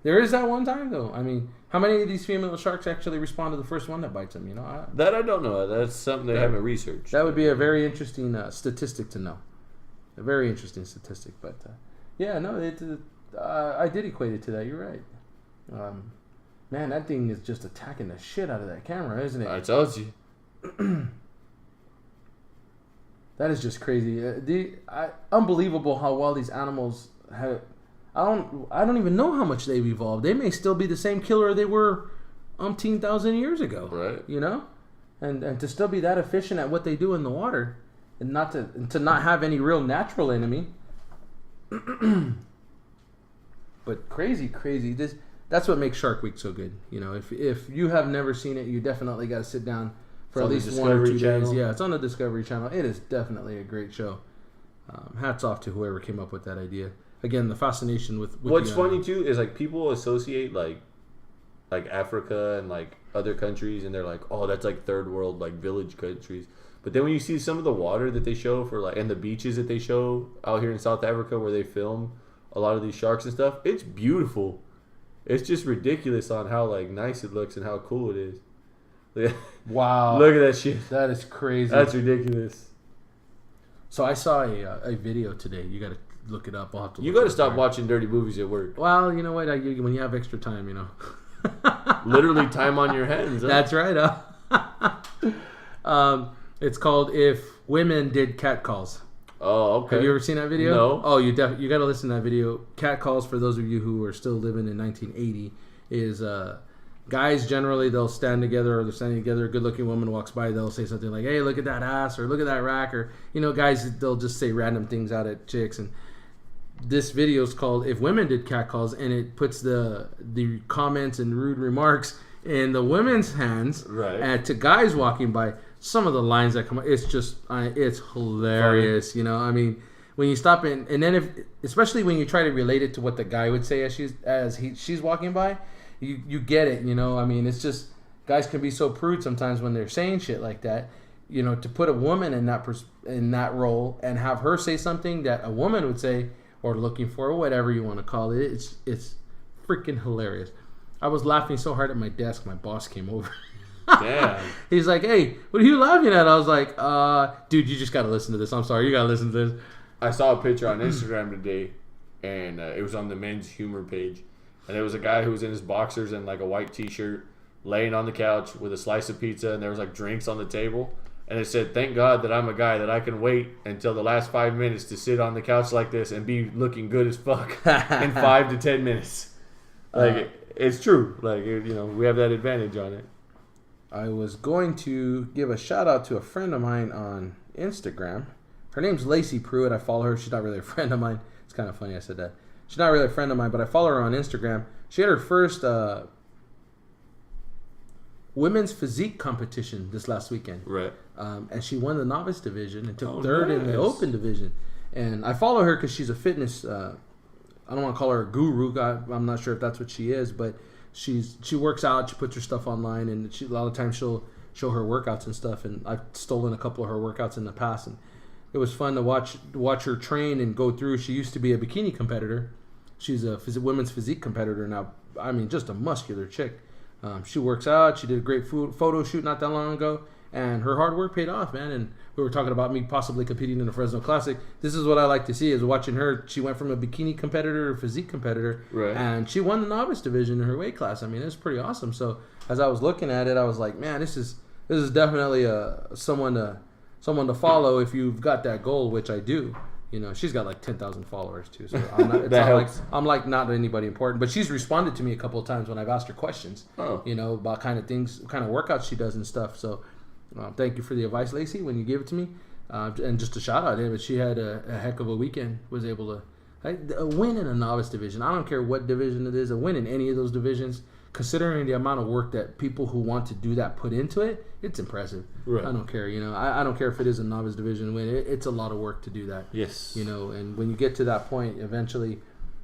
There is that one time, though. I mean, how many of these female sharks actually respond to the first one that bites them? You know, that I don't know. That's something they haven't researched. That would be a very interesting statistic to know. A very interesting statistic, but yeah, no, I did equate it to that. You're right. Man, that thing is just attacking the shit out of that camera, isn't it? I told you. That is just crazy. Unbelievable how well these animals have. I don't even know how much they've evolved. They may still be the same killer they were 10,000 years ago. Right. You know? And to still be that efficient at what they do in the water and to not have any real natural enemy. But crazy. That's what makes Shark Week so good. You know, if you have never seen it, you definitely got to sit down for at least 1 or 2 days. Yeah, it's on the Discovery Channel. It is definitely a great show. Hats off to whoever came up with that idea. Again, the fascination with what's funny too is like people associate like Africa and like other countries, and they're like, oh, that's like third world like village countries. But then when you see some of the water that they show for like and the beaches that they show out here in South Africa where they film a lot of these sharks and stuff, it's beautiful. It's just ridiculous on how like nice it looks and how cool it is. Wow! Look at that shit. That is crazy. That's ridiculous. So I saw a video today. You got to look it up. I'll have to. You got to stop watching dirty movies at work. Well, you know what? When you have extra time, you know. Literally time on your hands. Huh? That's right. It's called If Women Did Catcalls. Oh, okay. Have you ever seen that video? No. Oh, you got to listen to that video. Catcalls, for those of you who are still living in 1980, is guys generally, they'll stand together, or they're standing together, a good-looking woman walks by, they'll say something like, hey, look at that ass, or look at that rack, or, guys, they'll just say random things out at chicks. And this video is called If Women Did Catcalls, and it puts the comments and rude remarks in the women's hands, right, and to guys walking by. Some of the lines that come up, it's just, it's hilarious. Funny. I mean, when you stop and then especially when you try to relate it to what the guy would say as she's walking by, you get it. I mean, it's just, guys can be so prude sometimes when they're saying shit like that. To put a woman in that role and have her say something that a woman would say, or looking for, or whatever you want to call it, it's freaking hilarious. I was laughing so hard at my desk, my boss came over. Damn. He's like, hey, what are you laughing at? I was like, dude, you just got to listen to this. I'm sorry, you got to listen to this. I saw a picture on Instagram today, and it was on the men's humor page. And there was a guy who was in his boxers and like a white t-shirt, laying on the couch with a slice of pizza, and there was like drinks on the table. And it said, thank God that I'm a guy that I can wait until the last 5 minutes to sit on the couch like this and be looking good as fuck in 5 to 10 minutes. Like, it's true. Like, we have that advantage on it. I was going to give a shout out to a friend of mine on Instagram. Her name's Lacey Pruitt. I follow her. She's not really a friend of mine. It's kind of funny I said that. She's not really a friend of mine, but I follow her on Instagram. She had her first women's physique competition this last weekend. Right. And she won the novice division and took third in the open division. And I follow her because she's a fitness, I don't want to call her a guru. I'm not sure if that's what she is, but she works out. She puts her stuff online, and a lot of times she'll show her workouts and stuff. And I've stolen a couple of her workouts in the past, and it was fun to watch her train and go through. She used to be a bikini competitor. She's a women's physique competitor now. I mean, just a muscular chick. She works out. She did a great photo shoot not that long ago, and her hard work paid off, man. And we were talking about me possibly competing in the Fresno Classic. This is what I like to see, is watching her. She went from a bikini competitor to a physique competitor, right, and she won the novice division in her weight class. I mean, it's pretty awesome. So as I was looking at it, I was like, man, this is definitely someone to follow if you've got that goal, which I do. She's got like 10,000 followers too, so I'm like not anybody important. But she's responded to me a couple of times when I've asked her questions, about kind of things, kind of workouts she does and stuff. So thank you for the advice, Lacey, when you gave it to me. And just a shout out, David. She had a heck of a weekend. Was able to a win in a novice division. I don't care what division it is. A win in any of those divisions, considering the amount of work that people who want to do that put into it, it's impressive. Right. I don't care. I don't care if it is a novice division win. It's a lot of work to do that. Yes. And when you get to that point, eventually,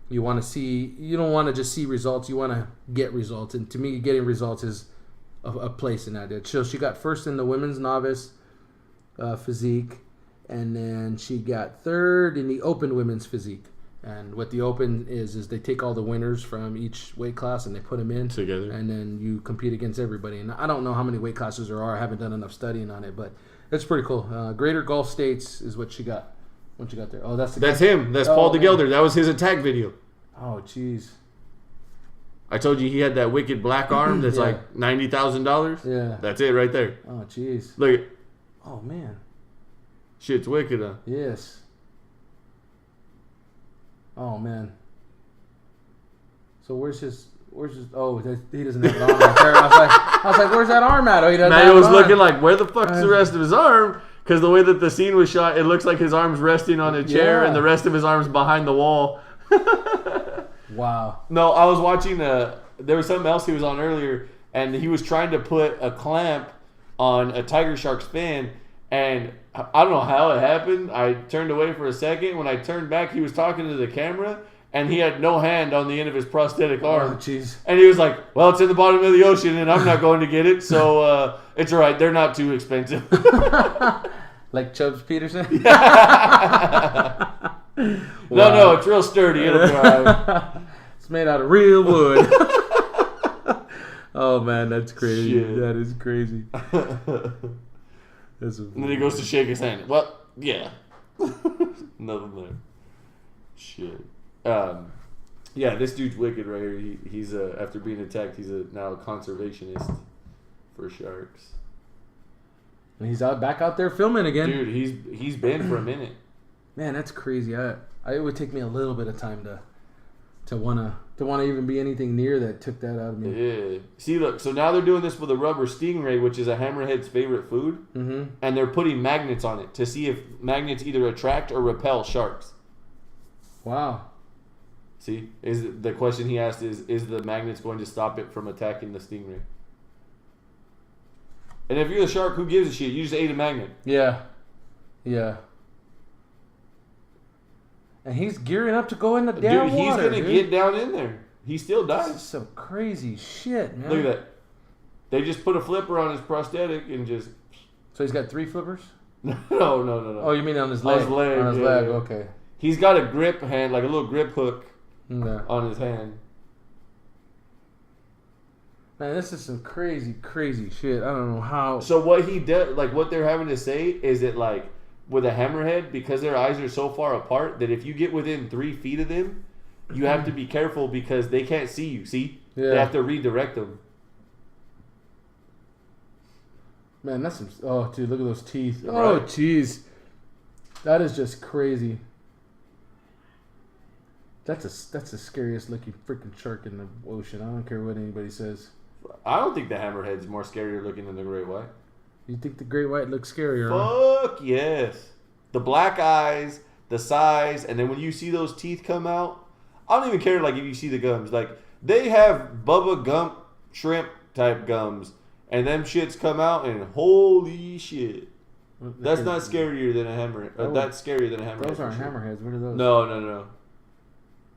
you want to see. You don't want to just see results. You want to get results. And to me, getting results is a place in that. So she got first in the women's novice physique, and then she got third in the open women's physique. And what the open is they take all the winners from each weight class and they put them in together, and then you compete against everybody. And I don't know how many weight classes there are. I haven't done enough studying on it, but it's pretty cool. Greater Gulf States is what she got. What you got there? Oh, that's him. That's Paul DeGelder. That was his attack video. Oh, jeez. I told you he had that wicked black arm that's like $90,000. Yeah. That's it right there. Oh, jeez. Look. Oh, man. Shit's wicked, huh? Yes. Oh, man. So where's his? Oh, he doesn't have an arm right there. I was like, where's that arm at? Oh, he doesn't. Mario was looking like, where the fuck's the rest of his arm? Because the way that the scene was shot, it looks like his arm's resting on a chair and the rest of his arm's behind the wall. Wow. No, I was watching. There was something else he was on earlier, and he was trying to put a clamp on a tiger shark's fin, and I don't know how it happened. I turned away for a second. When I turned back, he was talking to the camera, and he had no hand on the end of his prosthetic arm. Oh, jeez. And he was like, well, it's in the bottom of the ocean, and I'm not going to get it, so it's all right. They're not too expensive. Like Chubbs Peterson? No, it's real sturdy. It'll be all right. It's made out of real wood. Oh, man, that's crazy. Shit. That is crazy. And then he goes to shake his hand. Well, yeah. Nothing there. Shit. Yeah, this dude's wicked right here. He's after being attacked, he's now a conservationist for sharks. And he's back out there filming again. Dude, he's been for a minute. Man, that's crazy. It would take me a little bit of time to wanna even be anything near that took that out of me. Yeah. See, look. So now they're doing this with a rubber stingray, which is a hammerhead's favorite food, and they're putting magnets on it to see if magnets either attract or repel sharks. Wow. See, the question he asked is the magnets going to stop it from attacking the stingray? And if you're the shark, who gives a shit? You just ate a magnet. Yeah. Yeah. And he's gearing up to go in the damn Dude, he's water. going to get down in there. He still This is dies. some crazy shit, man. Look at that. They just put a flipper on his prosthetic and just... So he's got 3 flippers? No. Oh, you mean on his On leg? his leg, On his yeah, leg, yeah. okay. He's got a grip hand, like a little grip hook Yeah. on his hand. Man, this is some crazy, crazy shit. I don't know how. So what he does, like what they're having to say is that like with a hammerhead, because their eyes are so far apart that if you get within 3 feet of them, you have to be careful because they can't see you. See? Yeah. They have to redirect them. Man, that's some. Oh, dude, look at those teeth. Right. Oh, jeez. That is just crazy. That's the scariest looking freaking shark in the ocean. I don't care what anybody says. I don't think the hammerhead's more scarier looking than the great white. You think the great white looks scarier? Huh? Fuck yes. The black eyes, the size, and then when you see those teeth come out, I don't even care like if you see the gums. Like they have Bubba Gump shrimp type gums, and them shits come out and holy shit. That's not scarier than a hammerhead. That's scarier than a hammerhead. Those aren't for sure. hammerheads. What are those? No.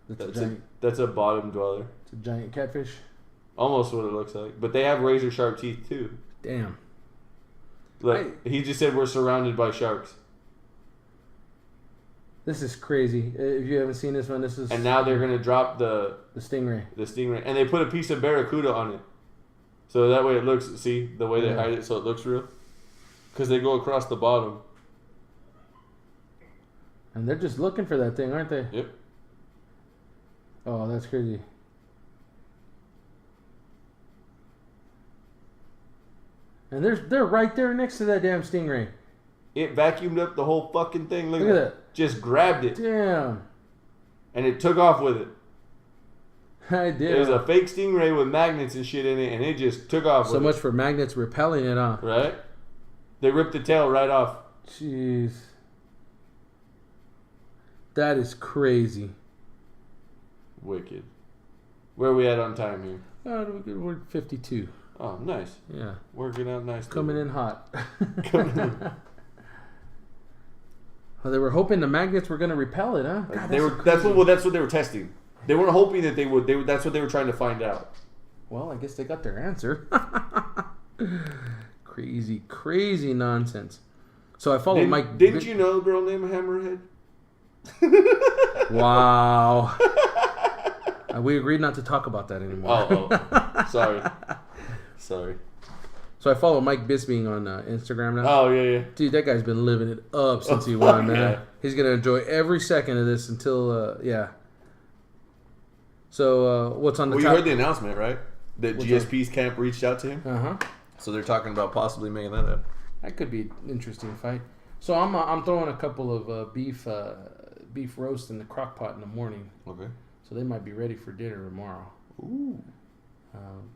That's That's a bottom dweller. it's a giant catfish. Almost what it looks like. But they have razor sharp teeth too. Damn. Like he just said we're surrounded by sharks. This is crazy. If you haven't seen this one, this is. And now they're gonna drop the stingray. stingray. And they put a piece of barracuda on it. So that way it looks, see, the way they Yeah. hide it so it looks real. Because they go across the bottom. And they're just looking for that thing, aren't they? Yep. Oh, that's crazy. And they're right there next to that damn stingray. It vacuumed up the whole fucking thing. Look Look at at that. Just grabbed it. Damn. And it took off with it. I did. It was a fake stingray with magnets and shit in it. And it just took off So with much for magnets repelling it, huh? it. Right? They ripped the tail right off. Jeez. That is crazy. Wicked. Where are we at on time here? Oh, we're 52. Oh, nice. Yeah. Working out nice. Coming in hot. Coming in. Well, they were hoping the magnets were going to repel it, huh? God, They were. so That's crazy. what. Well, that's what they were testing. They weren't hoping that they would. That's what they were trying to find out. Well, I guess they got their answer. Crazy, crazy nonsense. So I followed Mike. Didn't you know a girl named Hammerhead? Wow. We agreed not to talk about that anymore. Oh, sorry. So I follow Mike Bisping on Instagram now. Oh yeah. Dude, that guy's been living it up since he won, man. Yeah. He's gonna enjoy every second of this until yeah. So what's on the Well, you top? heard the announcement, right? That What's GSP's camp reached out to him. Uh-huh. So they're talking about possibly making that up. That could be an interesting fight. So I'm throwing a couple of beef roast in the crock pot in the morning. Okay. So they might be ready for dinner tomorrow. Ooh.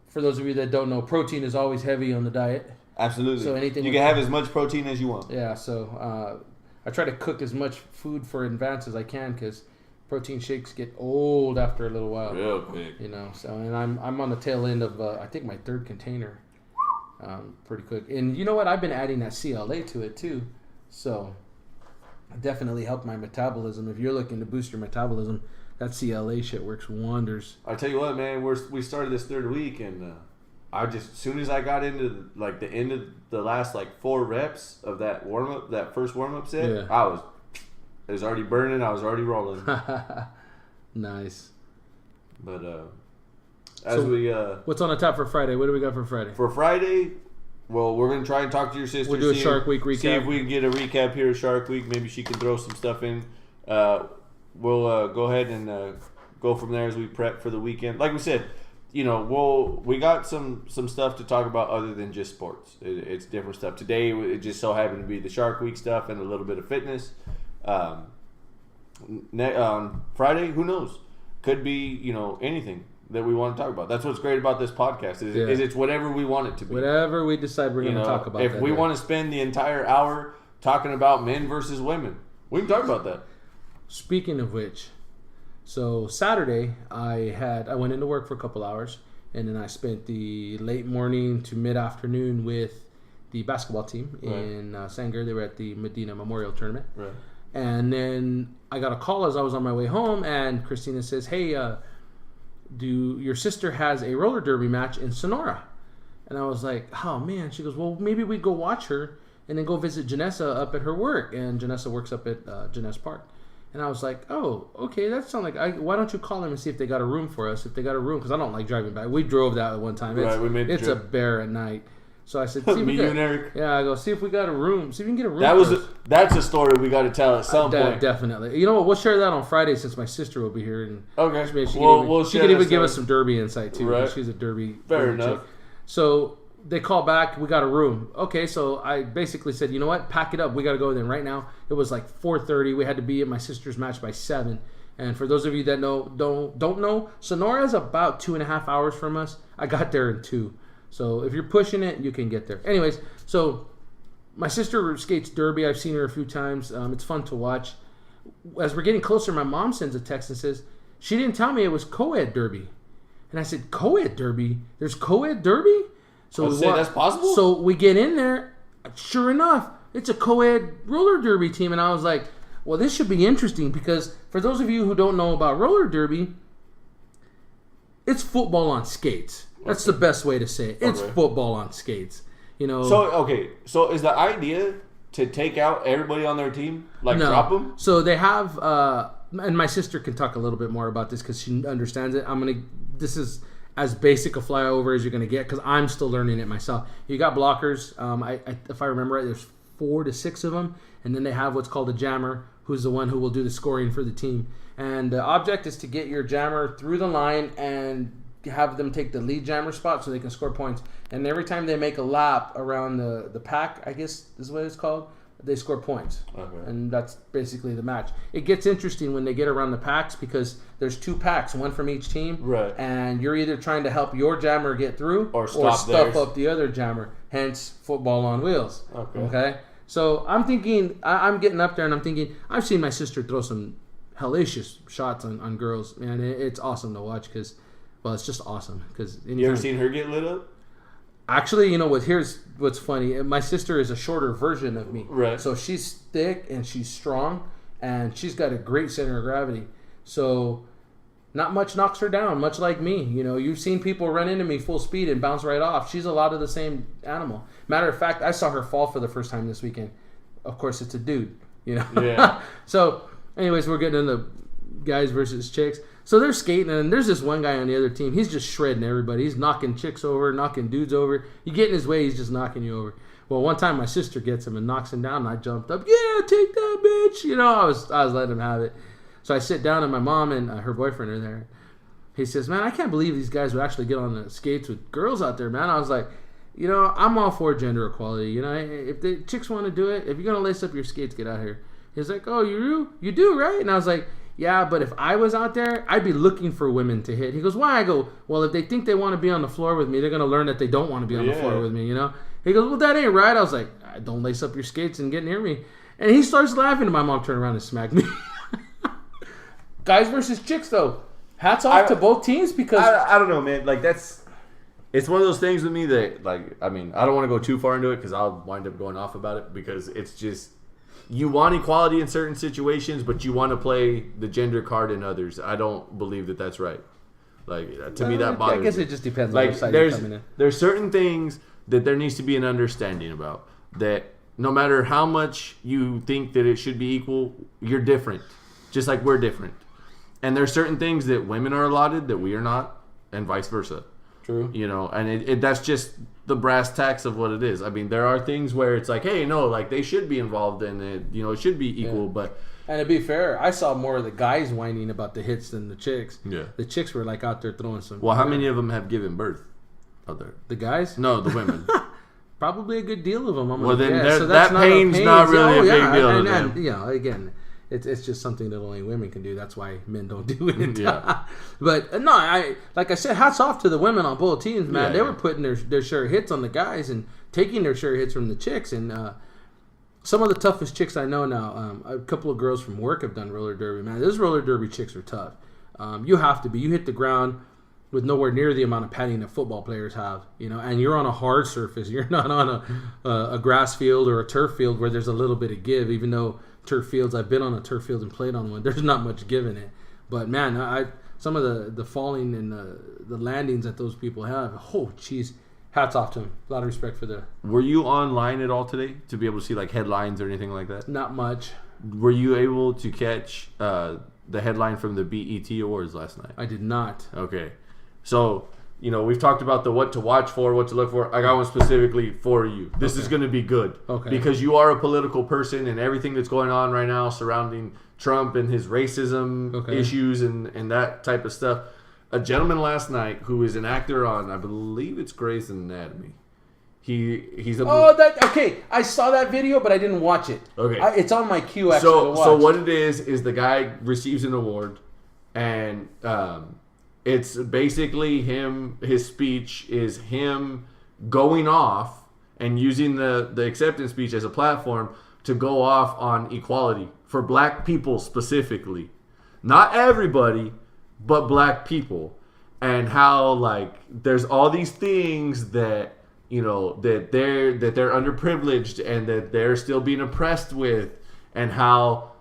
For those of you that don't know, protein is always heavy on the diet. Absolutely. So anything you with- can have as much protein as you want. Yeah, so I try to cook as much food for advance as I can because protein shakes get old after a little while. Real quick. You know, so and I'm on the tail end of I think my 3rd container, pretty quick. And you know what? I've been adding that CLA to it too, so it definitely helped my metabolism. If you're looking to boost your metabolism, that CLA shit works wonders. I tell you what, man, we started this 3rd week, and I just as soon as I got into like the end of the last like 4 reps of that warm up, that first warm up set, Yeah. it was already burning. I was already rolling. Nice. But What's on the top for Friday? What do we got for Friday? for Friday, well, we're gonna try and talk to your sister. We'll do a see Shark Week See recap. if we can get a recap here of Shark Week. Maybe she can throw some stuff in. We'll go ahead and go from there as we prep for the weekend. Like we said, you know, we got some stuff to talk about other than just sports. It's different stuff. Today, it just so happened to be the Shark Week stuff and a little bit of fitness. Friday, who knows? Could be, anything that we want to talk about. That's what's great about this podcast is it's whatever we want it to be. Whatever we decide we're going to talk about. If we want to spend the entire hour talking about men versus women, we can talk about that. Speaking of which, so Saturday I went into work for a couple hours, and then I spent the late morning to mid-afternoon with the basketball team in Sanger. They were at the Medina Memorial Tournament. Right. And then I got a call as I was on my way home, and Christina says, "Hey, your sister has a roller derby match in Sonora?" And I was like, "Oh man." She goes, "Well, maybe we go watch her and then go visit Janessa up at her work." And Janessa works up at Janess Park. And I was like, "Oh, okay, that sounds like. Why don't you call them and see if they got a room for us? If they got a room, because I don't like driving back. We drove that at one time. It's a bear at night." So I said, "Me, you, and Eric." Yeah, I go see if we got a room. See if we can get a room. That's a story we got to tell at some point. Definitely. You know what? We'll share that on Friday since my sister will be here, and okay, she can even give us some derby insight too. Right. She's a derby. Fair enough. Chick. So they call back. We got a room. Okay, so I basically said, "You know what? Pack it up. We got to go then right now." It was like 4:30. We had to be at my sister's match by 7. And for those of you that don't know, Sonora is about 2.5 hours from us. I got there in 2. So if you're pushing it, you can get there. Anyways, so my sister skates derby. I've seen her a few times. It's fun to watch. As we're getting closer, my mom sends a text and says, "She didn't tell me it was co-ed derby." And I said, "Co-ed derby? There's co-ed derby?" So that's possible? So we get in there. Sure enough, it's a co-ed roller derby team. And I was like, well, this should be interesting because for those of you who don't know about roller derby, it's football on skates. That's the best way to say it. It's football on skates. So is the idea to take out everybody on their team, drop them? So they have, and my sister can talk a little bit more about this because she understands it. This is as basic a flyover as you're gonna get because I'm still learning it myself. You got blockers. If I remember right, there's 4 to 6 of them, and then they have what's called a jammer, who's the one who will do the scoring for the team. And the object is to get your jammer through the line and have them take the lead jammer spot so they can score points. And every time they make a lap around the pack, I guess is what it's called, they score points. Okay. And that's basically the match. It gets interesting when they get around the packs because there's 2 packs, one from each team. Right. And you're either trying to help your jammer get through or stuff up the other jammer. Hence, football on wheels. Okay? So I'm thinking, I'm getting up there and I'm thinking, I've seen my sister throw some hellacious shots on girls. Man, it's awesome to watch because, well, it's just awesome. You ever seen her get lit up? Actually, here's what's funny. My sister is a shorter version of me. Right. So she's thick and she's strong and she's got a great center of gravity. So not much knocks her down, much like me. You've seen people run into me full speed and bounce right off. She's a lot of the same animal. Matter of fact, I saw her fall for the first time this weekend. Of course, it's a dude, Yeah. So, anyways, we're getting into guys versus chicks. So they're skating, and there's this one guy on the other team. He's just shredding everybody. He's knocking chicks over, knocking dudes over. You get in his way, he's just knocking you over. Well, one time my sister gets him and knocks him down, and I jumped up. Yeah, take that, bitch. I was letting him have it. So I sit down, and my mom and her boyfriend are there. He says, "Man, I can't believe these guys would actually get on the skates with girls out there, man." I was like, I'm all for gender equality. If the chicks want to do it, if you're gonna lace up your skates, get out here. He's like, "Oh, you do, right?" And I was like, "Yeah, but if I was out there, I'd be looking for women to hit." He goes, "Why?" I go, "Well, if they think they want to be on the floor with me, they're gonna learn that they don't want to be on the floor with me." He goes, "Well, that ain't right." I was like, "Don't lace up your skates and get near me." And he starts laughing, and my mom turned around and smacked me. Guys versus chicks, though. Hats off to both teams because I don't know, man. It's one of those things with me that, I don't want to go too far into it because I'll wind up going off about it because it's just you want equality in certain situations, but you want to play the gender card in others. I don't believe that that's right. To me, that bothers me. I guess it just depends on what side you're coming in. There's certain things that there needs to be an understanding about that no matter how much you think that it should be equal, you're different, just like we're different. And there's certain things that women are allotted that we are not, and vice versa. True. And that's just the brass tacks of what it is. There are things where it's like, hey, no, they should be involved in it. It should be equal, but... And to be fair, I saw more of the guys whining about the hits than the chicks. Yeah. The chicks were out there throwing some... Well, how many of them have given birth out there? The guys? No, the women. Probably a good deal of them. That pain's not really a big deal to them. And again, It's just something that only women can do. That's why men don't do it. Yeah. But no, like I said, hats off to the women on both teams, man. Yeah, They were putting their share of hits on the guys and taking their share of hits from the chicks. And some of the toughest chicks I know now, a couple of girls from work have done roller derby. Man, those roller derby chicks are tough. You have to be. You hit the ground with nowhere near the amount of padding that football players have, and you're on a hard surface. You're not on a grass field or a turf field where there's a little bit of give, even though turf fields, I've been on a turf field and played on one, there's not much give in it. But man, some of the falling and the landings that those people have, oh jeez, hats off to them. A lot of respect for the. Were you online at all today to be able to see like headlines or anything like that? Not much. Were you able to catch the headline from the BET Awards last night? I did not. Okay. So, we've talked about the what to watch for, what to look for. I got one specifically for you. This is going to be good. Okay. Because you are a political person, and everything that's going on right now surrounding Trump and his racism issues and that type of stuff. A gentleman last night who is an actor on, I believe it's Grey's Anatomy. He's a... Okay. I saw that video, but I didn't watch it. Okay. It's on my queue actually to watch. So what it is the guy receives an award, and it's basically his speech is him going off and using the acceptance speech as a platform to go off on equality for black people specifically. Not everybody, but black people. And how like there's all these things that that they're underprivileged and that they're still being oppressed with, and how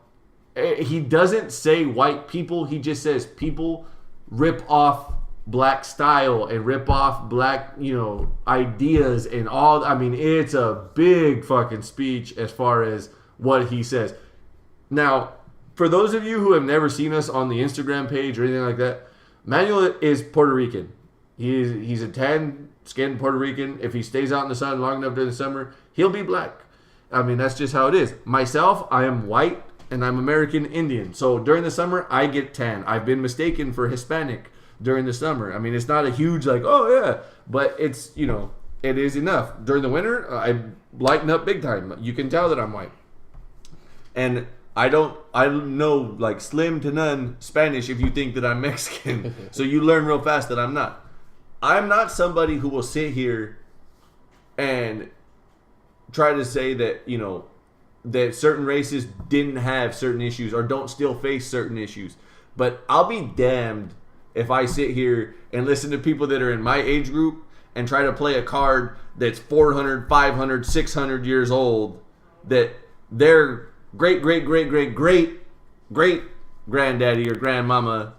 he doesn't say white people, he just says people rip off black style and rip off black, ideas and all. I mean, it's a big fucking speech as far as what he says. Now, for those of you who have never seen us on the Instagram page or anything like that, Manuel is Puerto Rican. He's a tan-skinned Puerto Rican. If he stays out in the sun long enough during the summer, he'll be black. I mean, that's just how it is. Myself, I am white and I'm American Indian. So during the summer, I get tan. I've been mistaken for Hispanic during the summer. I mean, it's not a huge like, oh yeah, but it's, it is enough. During the winter, I lighten up big time. You can tell that I'm white. And I know like slim to none Spanish if you think that I'm Mexican. So you learn real fast that I'm not. I'm not somebody who will sit here and try to say that, that certain races didn't have certain issues or don't still face certain issues. But I'll be damned if I sit here and listen to people that are in my age group and try to play a card that's 400, 500, 600 years old that their great granddaddy or grandmama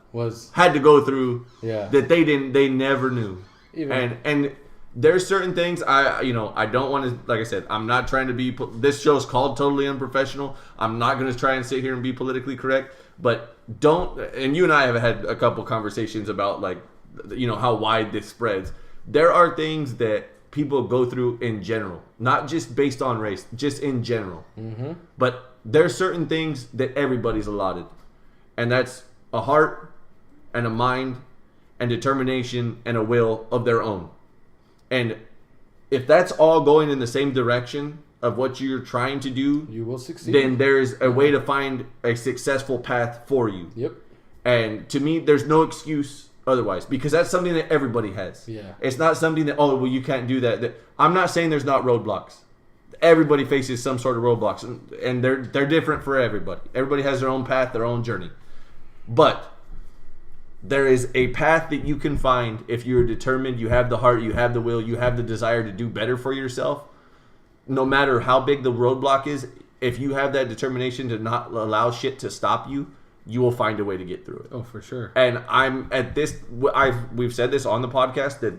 had to go through that they never knew. And there's certain things I don't want to, like I said, I'm not trying to be, this show's called Totally Unprofessional. I'm not going to try and sit here and be politically correct, but and you and I have had a couple conversations about like, how wide this spreads. There are things that people go through in general, not just based on race, just in general. Mm-hmm. But there's certain things that everybody's allotted, and that's a heart and a mind and determination and a will of their own. And if that's all going in the same direction of what you're trying to do, you will succeed. Then there's a way to find a successful path for you. Yep. And to me, there's no excuse otherwise, because that's something that everybody has. Yeah. It's not something that, oh, well, you can't do that. I'm not saying there's not roadblocks. Everybody faces some sort of roadblocks, and they're different for everybody. Everybody has their own path, their own journey. But there is a path that you can find if you're determined, you have the heart, you have the will, you have the desire to do better for yourself. No matter how big the roadblock is, if you have that determination to not allow shit to stop you, you will find a way to get through it. Oh, for sure. And I'm at this, we've said this on the podcast that,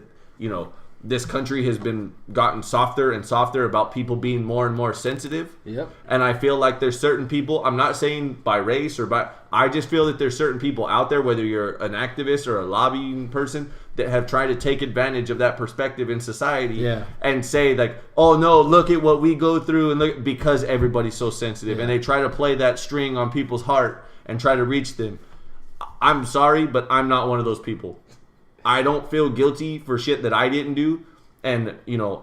this country has been gotten softer and softer about people being more and more sensitive. Yep. And I feel like there's certain people, I'm not saying by race or I just feel that there's certain people out there, whether you're an activist or a lobbying person, that have tried to take advantage of that perspective in society and say like, oh no, look at what we go through, and look, because everybody's so sensitive, and they try to play that string on people's heart and try to reach them. I'm sorry, but I'm not one of those people. I don't feel guilty for shit that I didn't do. And,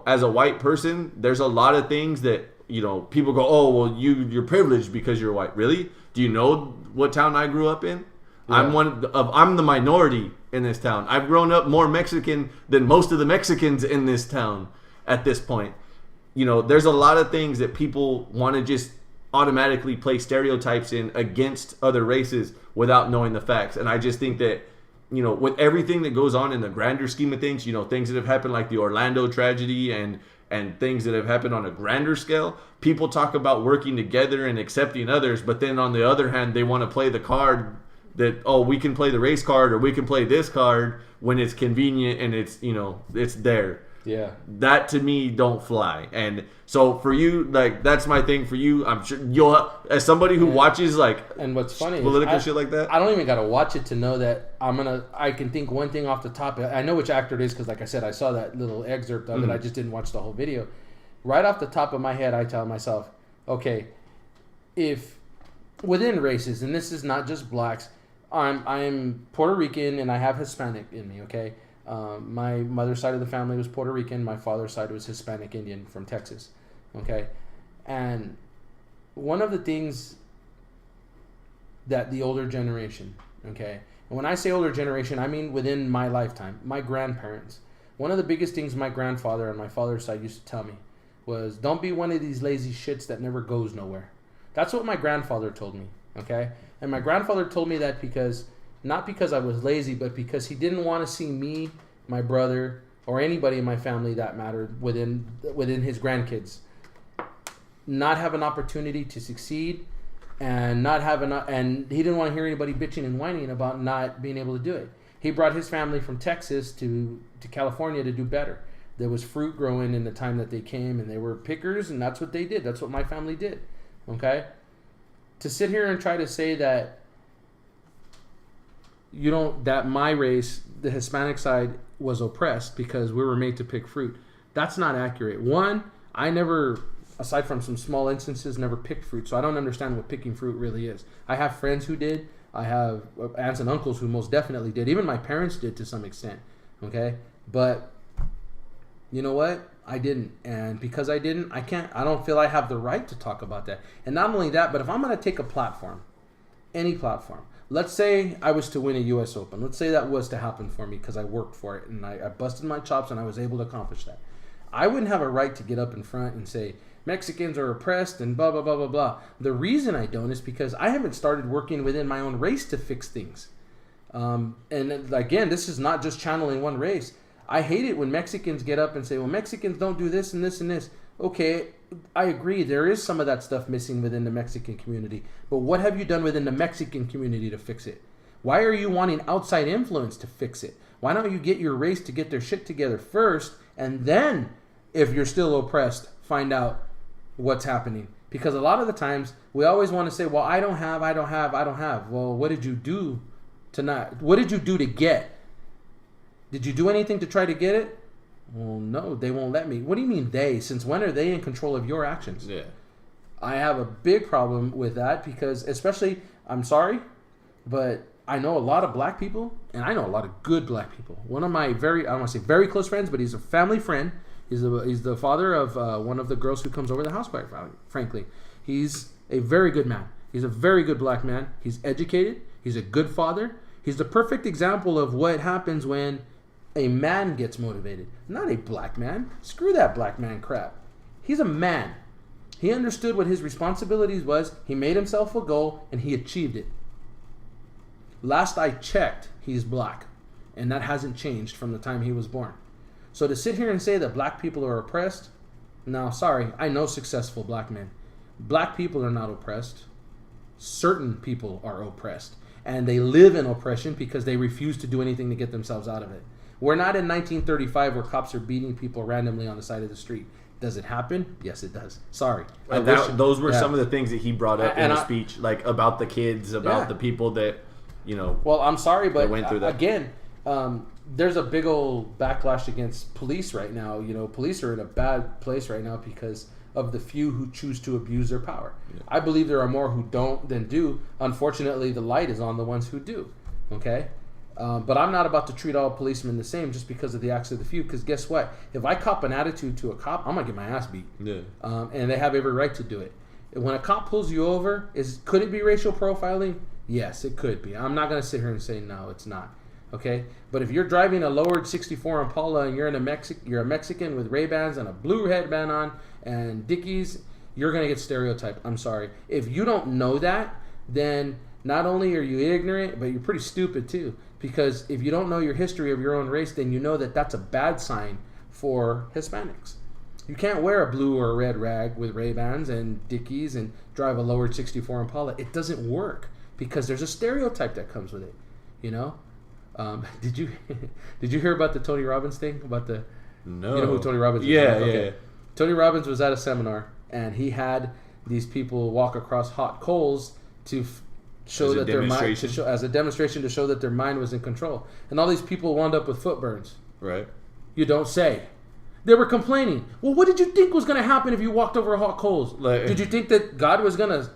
as a white person, there's a lot of things that, people go, oh, well, you're privileged because you're white. Really? Do you know what town I grew up in? Yeah. I'm the minority in this town. I've grown up more Mexican than most of the Mexicans in this town at this point. You know, there's a lot of things that people want to just automatically play stereotypes in against other races without knowing the facts. And I just think that, you know, with everything that goes on in the grander scheme of things, you know, things that have happened like the Orlando tragedy and things that have happened on a grander scale, people talk about working together and accepting others, but then on the other hand, they want to play the card that, oh, we can play the race card or we can play this card when it's convenient and it's, you know, it's there. Yeah. That to me don't fly. And so for you, like, that's my thing for you. I'm sure you'll, as somebody who watches like, and what's funny political is shit like that, I don't even gotta watch it to know that I can think one thing off the top. I know which actor it is because, like I said, I saw that little excerpt of it. I just didn't watch the whole video. Right off the top of my head, I tell myself, okay, if within races, and this is not just blacks, I'm Puerto Rican and I have Hispanic in me. Okay. My mother's side of the family was Puerto Rican. My father's side was Hispanic Indian from Texas. Okay. And one of the things that the older generation, okay, and when I say older generation, I mean within my lifetime, my grandparents, one of the biggest things my grandfather on my father's side used to tell me was, don't be one of these lazy shits that never goes nowhere. That's what my grandfather told me. Okay. And my grandfather told me that not because I was lazy, but because he didn't want to see me, my brother, or anybody in my family that mattered within his grandkids not have an opportunity to succeed, and and he didn't want to hear anybody bitching and whining about not being able to do it. He brought his family from Texas to California to do better. There was fruit growing in the time that they came, and they were pickers, and that's what they did. That's what my family did. Okay? To sit here and try to say that that my race, the Hispanic side, was oppressed because we were made to pick fruit, that's not accurate. One, I never, aside from some small instances, never picked fruit, so I don't understand what picking fruit really is. I have friends who did. I have aunts and uncles who most definitely did. Even my parents did to some extent. Okay? But you know what? I didn't. And because I didn't, I don't feel I have the right to talk about that. And not only that, but if I'm going to take a platform, any platform, let's say I was to win a U.S. Open. Let's say that was to happen for me because I worked for it and I busted my chops and I was able to accomplish that. I wouldn't have a right to get up in front and say, Mexicans are oppressed and blah, blah, blah, blah, blah. The reason I don't is because I haven't started working within my own race to fix things. And again, this is not just channeling one race. I hate it when Mexicans get up and say, well, Mexicans don't do this and this and this. Okay, I agree. There is some of that stuff missing within the Mexican community. But what have you done within the Mexican community to fix it? Why are you wanting outside influence to fix it? Why don't you get your race to get their shit together first, and then, if you're still oppressed, find out what's happening? Because a lot of the times, we always want to say, well, I don't have. Well, what did you do what did you do to get? Did you do anything to try to get it? Well, no, they won't let me. What do you mean they? Since when are they in control of your actions? Yeah. I have a big problem with that because, especially, I'm sorry, but I know a lot of black people, and I know a lot of good black people. One of my I don't want to say very close friends, but he's a family friend. He's the father of one of the girls who comes over the house, quite frankly. He's a very good man. He's a very good black man. He's educated. He's a good father. He's the perfect example of what happens when a man gets motivated. Not a black man. Screw that black man crap. He's a man. He understood what his responsibilities was. He made himself a goal, and he achieved it. Last I checked, he's black. And that hasn't changed from the time he was born. So to sit here and say that black people are oppressed, no, sorry. I know successful black men. Black people are not oppressed. Certain people are oppressed. And they live in oppression because they refuse to do anything to get themselves out of it. We're not in 1935 where cops are beating people randomly on the side of the street. Does it happen? Yes, it does. Sorry. Those were some of the things that he brought up in his speech, like about the kids, about the people that, you know. Well, I'm sorry, but went through that. Again, there's a big old backlash against police right now. You know, police are in a bad place right now because of the few who choose to abuse their power. Yeah. I believe there are more who don't than do. Unfortunately, the light is on the ones who do. Okay? But I'm not about to treat all policemen the same just because of the acts of the few. Because guess what? If I cop an attitude to a cop, I'm going to get my ass beat. Yeah. And they have every right to do it. When a cop pulls you over, could it be racial profiling? Yes, it could be. I'm not going to sit here and say no, it's not. Okay, but if you're driving a lowered '64 Impala and you're a Mexican with Ray-Bans and a blue headband on and Dickies, you're going to get stereotyped. I'm sorry. If you don't know that, then not only are you ignorant, but you're pretty stupid too. Because if you don't know your history of your own race, then you know that that's a bad sign for Hispanics. You can't wear a blue or a red rag with Ray-Bans and Dickies and drive a lowered '64 Impala. It doesn't work because there's a stereotype that comes with it. You know. Did you hear about the Tony Robbins thing? About the No. You know who Tony Robbins is? Yeah, right? Okay. yeah. Tony Robbins was at a seminar and he had these people walk across hot coals to show As a that their mind demonstration? as a demonstration to show that their mind was in control. And all these people wound up with foot burns. Right. You don't say. They were complaining. Well, what did you think was going to happen if you walked over hot coals? Did you think that God was going to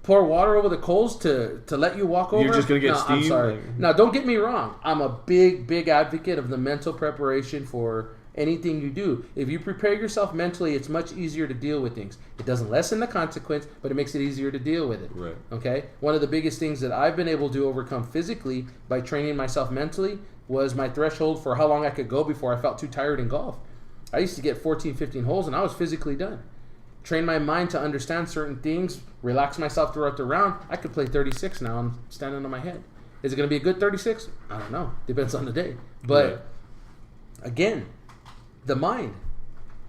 pour water over the coals to let you walk over? You're just going to get no, steam? I'm sorry. Now, don't get me wrong. I'm a big advocate of the mental preparation for anything you do. If you prepare yourself mentally, it's much easier to deal with things. It doesn't lessen the consequence, but it makes it easier to deal with it. Right. Okay? One of the biggest things that I've been able to overcome physically by training myself mentally was my threshold for how long I could go before I felt too tired in golf. I used to get 14, 15 holes, and I was physically done. Train my mind to understand certain things, relax myself throughout the round. I could play 36 now. I'm standing on my head. Is it going to be a good 36? I don't know. Depends on the day. But again, the mind.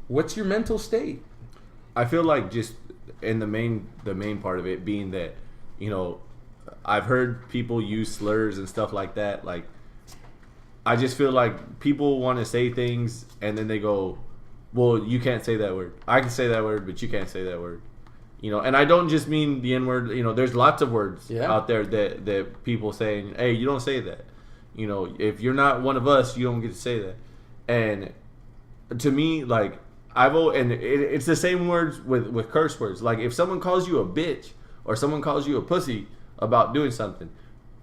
What's your mental state? I feel like just in the main part of it being that, you know, I've heard people use slurs and stuff like that. Like, I just feel like people want to say things and then they go, well, you can't say that word. I can say that word, but you can't say that word. You know, and I don't just mean the N-word. You know, there's lots of words out there that people saying, hey, you don't say that. You know, if you're not one of us, you don't get to say that. And to me, like, it's the same words with curse words. Like, if someone calls you a bitch or someone calls you a pussy about doing something,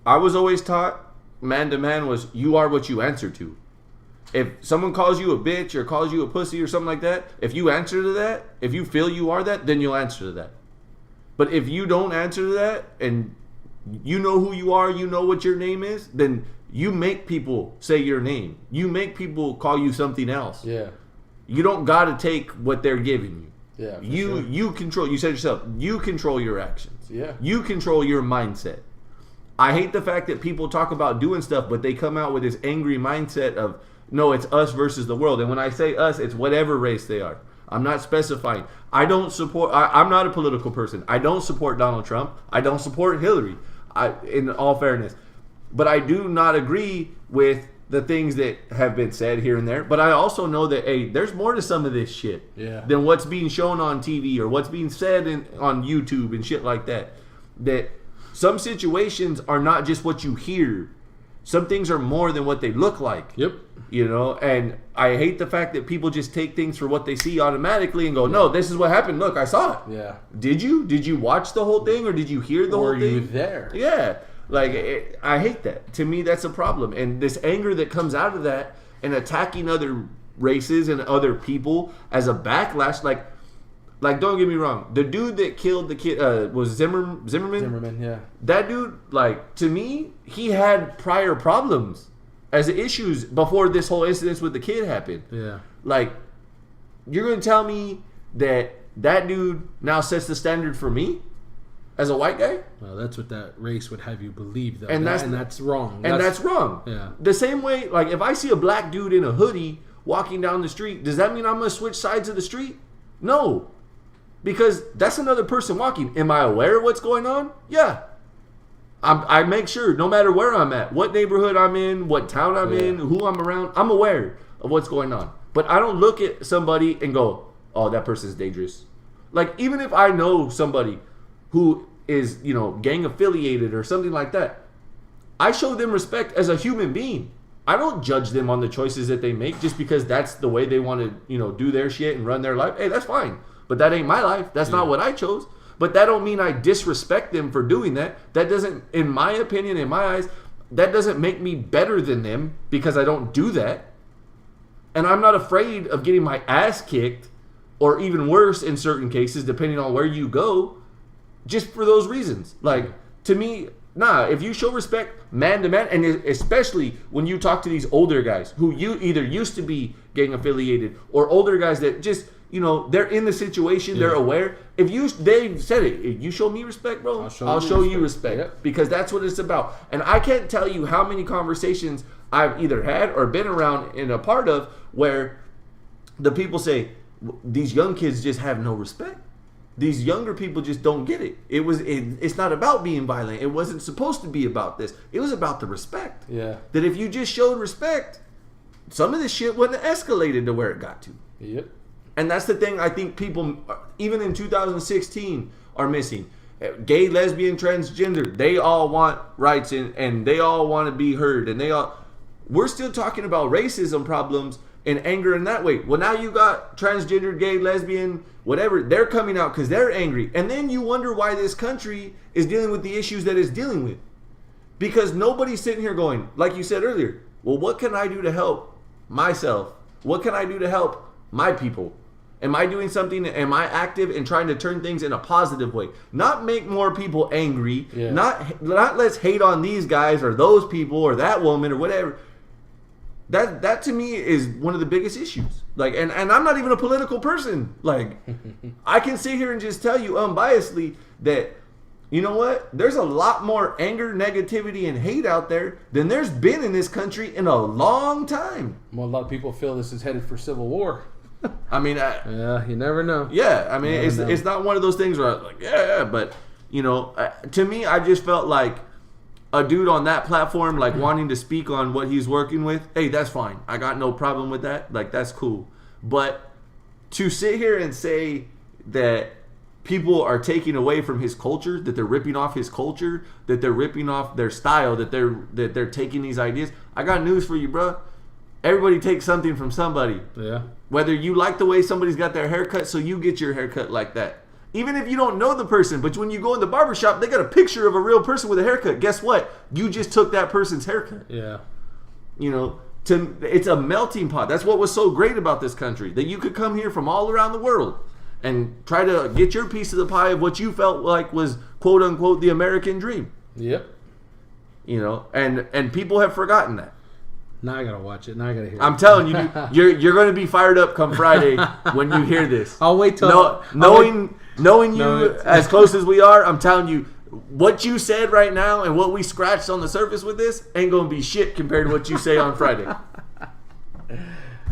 I was always taught, man to man, was you are what you answer to. If someone calls you a bitch or calls you a pussy or something like that, if you answer to that, if you feel you are that, then you'll answer to that. But if you don't answer to that and you know who you are, you know what your name is, then you make people say your name. You make people call you something else. Yeah. You don't got to take what they're giving you. Yeah. You control, you said yourself, you control your actions. Yeah. You control your mindset. I hate the fact that people talk about doing stuff, but they come out with this angry mindset of, no, it's us versus the world. And when I say us, it's whatever race they are. I'm not specifying. I'm not a political person. I don't support Donald Trump. I don't support Hillary, in all fairness. But I do not agree with the things that have been said here and there. But I also know that, hey, there's more to some of this shit than what's being shown on TV or what's being said on YouTube and shit like that. That some situations are not just what you hear. Some things are more than what they look like. Yep. You know, and I hate the fact that people just take things for what they see automatically and go, no, this is what happened. Look, I saw it. Yeah. Did you? Did you watch the whole thing or did you hear the whole thing? Were you there? Yeah. Like, I hate that. To me, that's a problem. And this anger that comes out of that and attacking other races and other people as a backlash, like don't get me wrong. The dude that killed the kid was Zimmerman? Zimmerman, yeah. That dude, like, to me, he had prior problems as issues before this whole incident with the kid happened. Yeah. Like, you're going to tell me that dude now sets the standard for me as a white guy? Well, that's what that race would have you believe, though. And that's wrong. And that's wrong. Yeah. The same way, like, if I see a black dude in a hoodie walking down the street, does that mean I'm going to switch sides of the street? No. Because that's another person walking. Am I aware of what's going on? Yeah. I make sure, no matter where I'm at, what neighborhood I'm in, what town I'm in, who I'm around, I'm aware of what's going on. But I don't look at somebody and go, oh, that person's dangerous. Like, even if I know somebody who is, you know, gang affiliated or something like that, I show them respect as a human being. I don't judge them on the choices that they make just because that's the way they want to, you know, do their shit and run their life. Hey, that's fine. But that ain't my life. That's not what I chose. But that don't mean I disrespect them for doing that. That doesn't, in my opinion, in my eyes, that doesn't make me better than them because I don't do that. And I'm not afraid of getting my ass kicked or even worse in certain cases, depending on where you go, just for those reasons. Like, to me, nah, if you show respect man to man, and especially when you talk to these older guys who you either used to be gang affiliated or older guys that just, you know, they're in the situation, they're aware. They've said it. If you show me respect, bro, I'll show you respect. Yep. Because that's what it's about. And I can't tell you how many conversations I've either had or been around and a part of where the people say, these young kids just have no respect. These younger people just don't get it. It's not about being violent. It wasn't supposed to be about this. It was about the respect. Yeah. That if you just showed respect, some of this shit wouldn't have escalated to where it got to. Yep. And that's the thing I think people, even in 2016, are missing. Gay, lesbian, transgender, they all want rights and they all want to be heard. And we're still talking about racism problems and anger in that way. Well, now you got transgender, gay, lesbian, whatever. They're coming out because they're angry. And then you wonder why this country is dealing with the issues that it's dealing with. Because nobody's sitting here going, like you said earlier, well, what can I do to help myself? What can I do to help my people? Am I doing something? Am I active in trying to turn things in a positive way? Not make more people angry. Yeah. Not let's hate on these guys or those people or that woman or whatever. That to me is one of the biggest issues. Like, and I'm not even a political person. Like, I can sit here and just tell you unbiasedly that, you know what? There's a lot more anger, negativity, and hate out there than there's been in this country in a long time. Well, a lot of people feel this is headed for civil war. I mean, Yeah, you never know. yeah. I mean, it's not one of those things where I'm like, yeah. But you know, to me, I just felt like a dude on that platform, like wanting to speak on what he's working with. Hey, that's fine. I got no problem with that. Like, that's cool. But to sit here and say that people are taking away from his culture, that they're ripping off his culture, that they're ripping off their style, that they're taking these ideas. I got news for you, bro. Everybody takes something from somebody. Yeah. Whether you like the way somebody's got their haircut, so you get your haircut like that. Even if you don't know the person, but when you go in the barbershop, they got a picture of a real person with a haircut. Guess what? You just took that person's haircut. Yeah. You know, it's a melting pot. That's what was so great about this country, that you could come here from all around the world and try to get your piece of the pie of what you felt like was, quote unquote, the American dream. Yep. You know, and people have forgotten that. Now I gotta watch it. Now I gotta hear I'm it. telling you, you're going to be fired up come Friday when you hear this. I'll wait till Knowing you as close as we are, I'm telling you, what you said right now and what we scratched on the surface with this ain't gonna be shit compared to what you say on Friday.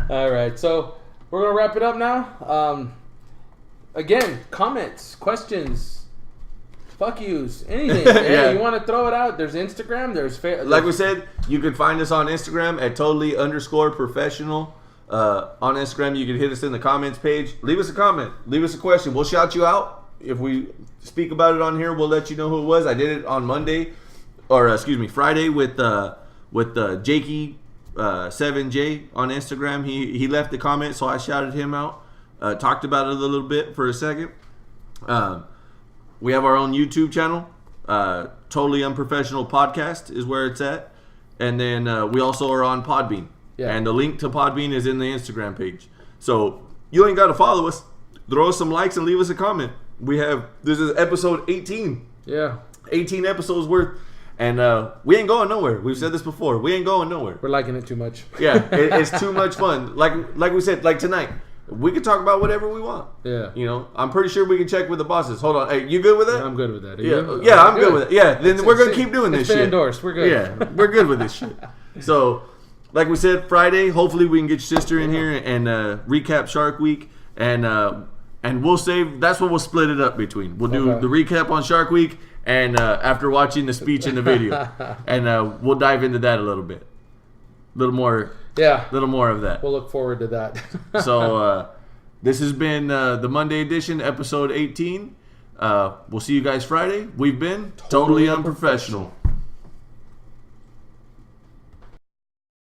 All right, so we're gonna wrap it up now. Again, comments, questions, fuck yous, anything. Yeah. You want to throw it out? There's Instagram. There's Like we said, you can find us on Instagram at totally_professional. On Instagram, you can hit us in the comments page. Leave us a comment. Leave us a question. We'll shout you out. If we speak about it on here, we'll let you know who it was. I did it on Friday with Jakey 7J on Instagram. He left a comment, so I shouted him out. Talked about it a little bit for a second. We have our own YouTube channel. Totally Unprofessional Podcast is where it's at. And then we also are on Podbean. Yeah. And the link to Podbean is in the Instagram page. So you ain't got to follow us. Throw us some likes and leave us a comment. This is episode 18. Yeah. 18 episodes worth. And we ain't going nowhere. We've said this before. We ain't going nowhere. We're liking it too much. Yeah, it's too much fun. Like we said, like tonight, we can talk about whatever we want. Yeah. You know, I'm pretty sure we can check with the bosses. Hold on. Hey, you good with that? I'm good with that. Are Yeah, you? yeah, I'm good with it. Yeah, then we're going to keep doing this It's been shit. endorsed. We're good. Yeah, we're good with this shit. So, like we said, Friday, hopefully we can get your sister in here and recap Shark Week. And we'll save, that's what we'll split it up between. We'll do the recap on Shark Week and after watching the speech in the video. And we'll dive into that a little bit. A little more of that. We'll look forward to that. So, this has been the Monday edition, episode 18. We'll see you guys Friday. We've been Totally Unprofessional.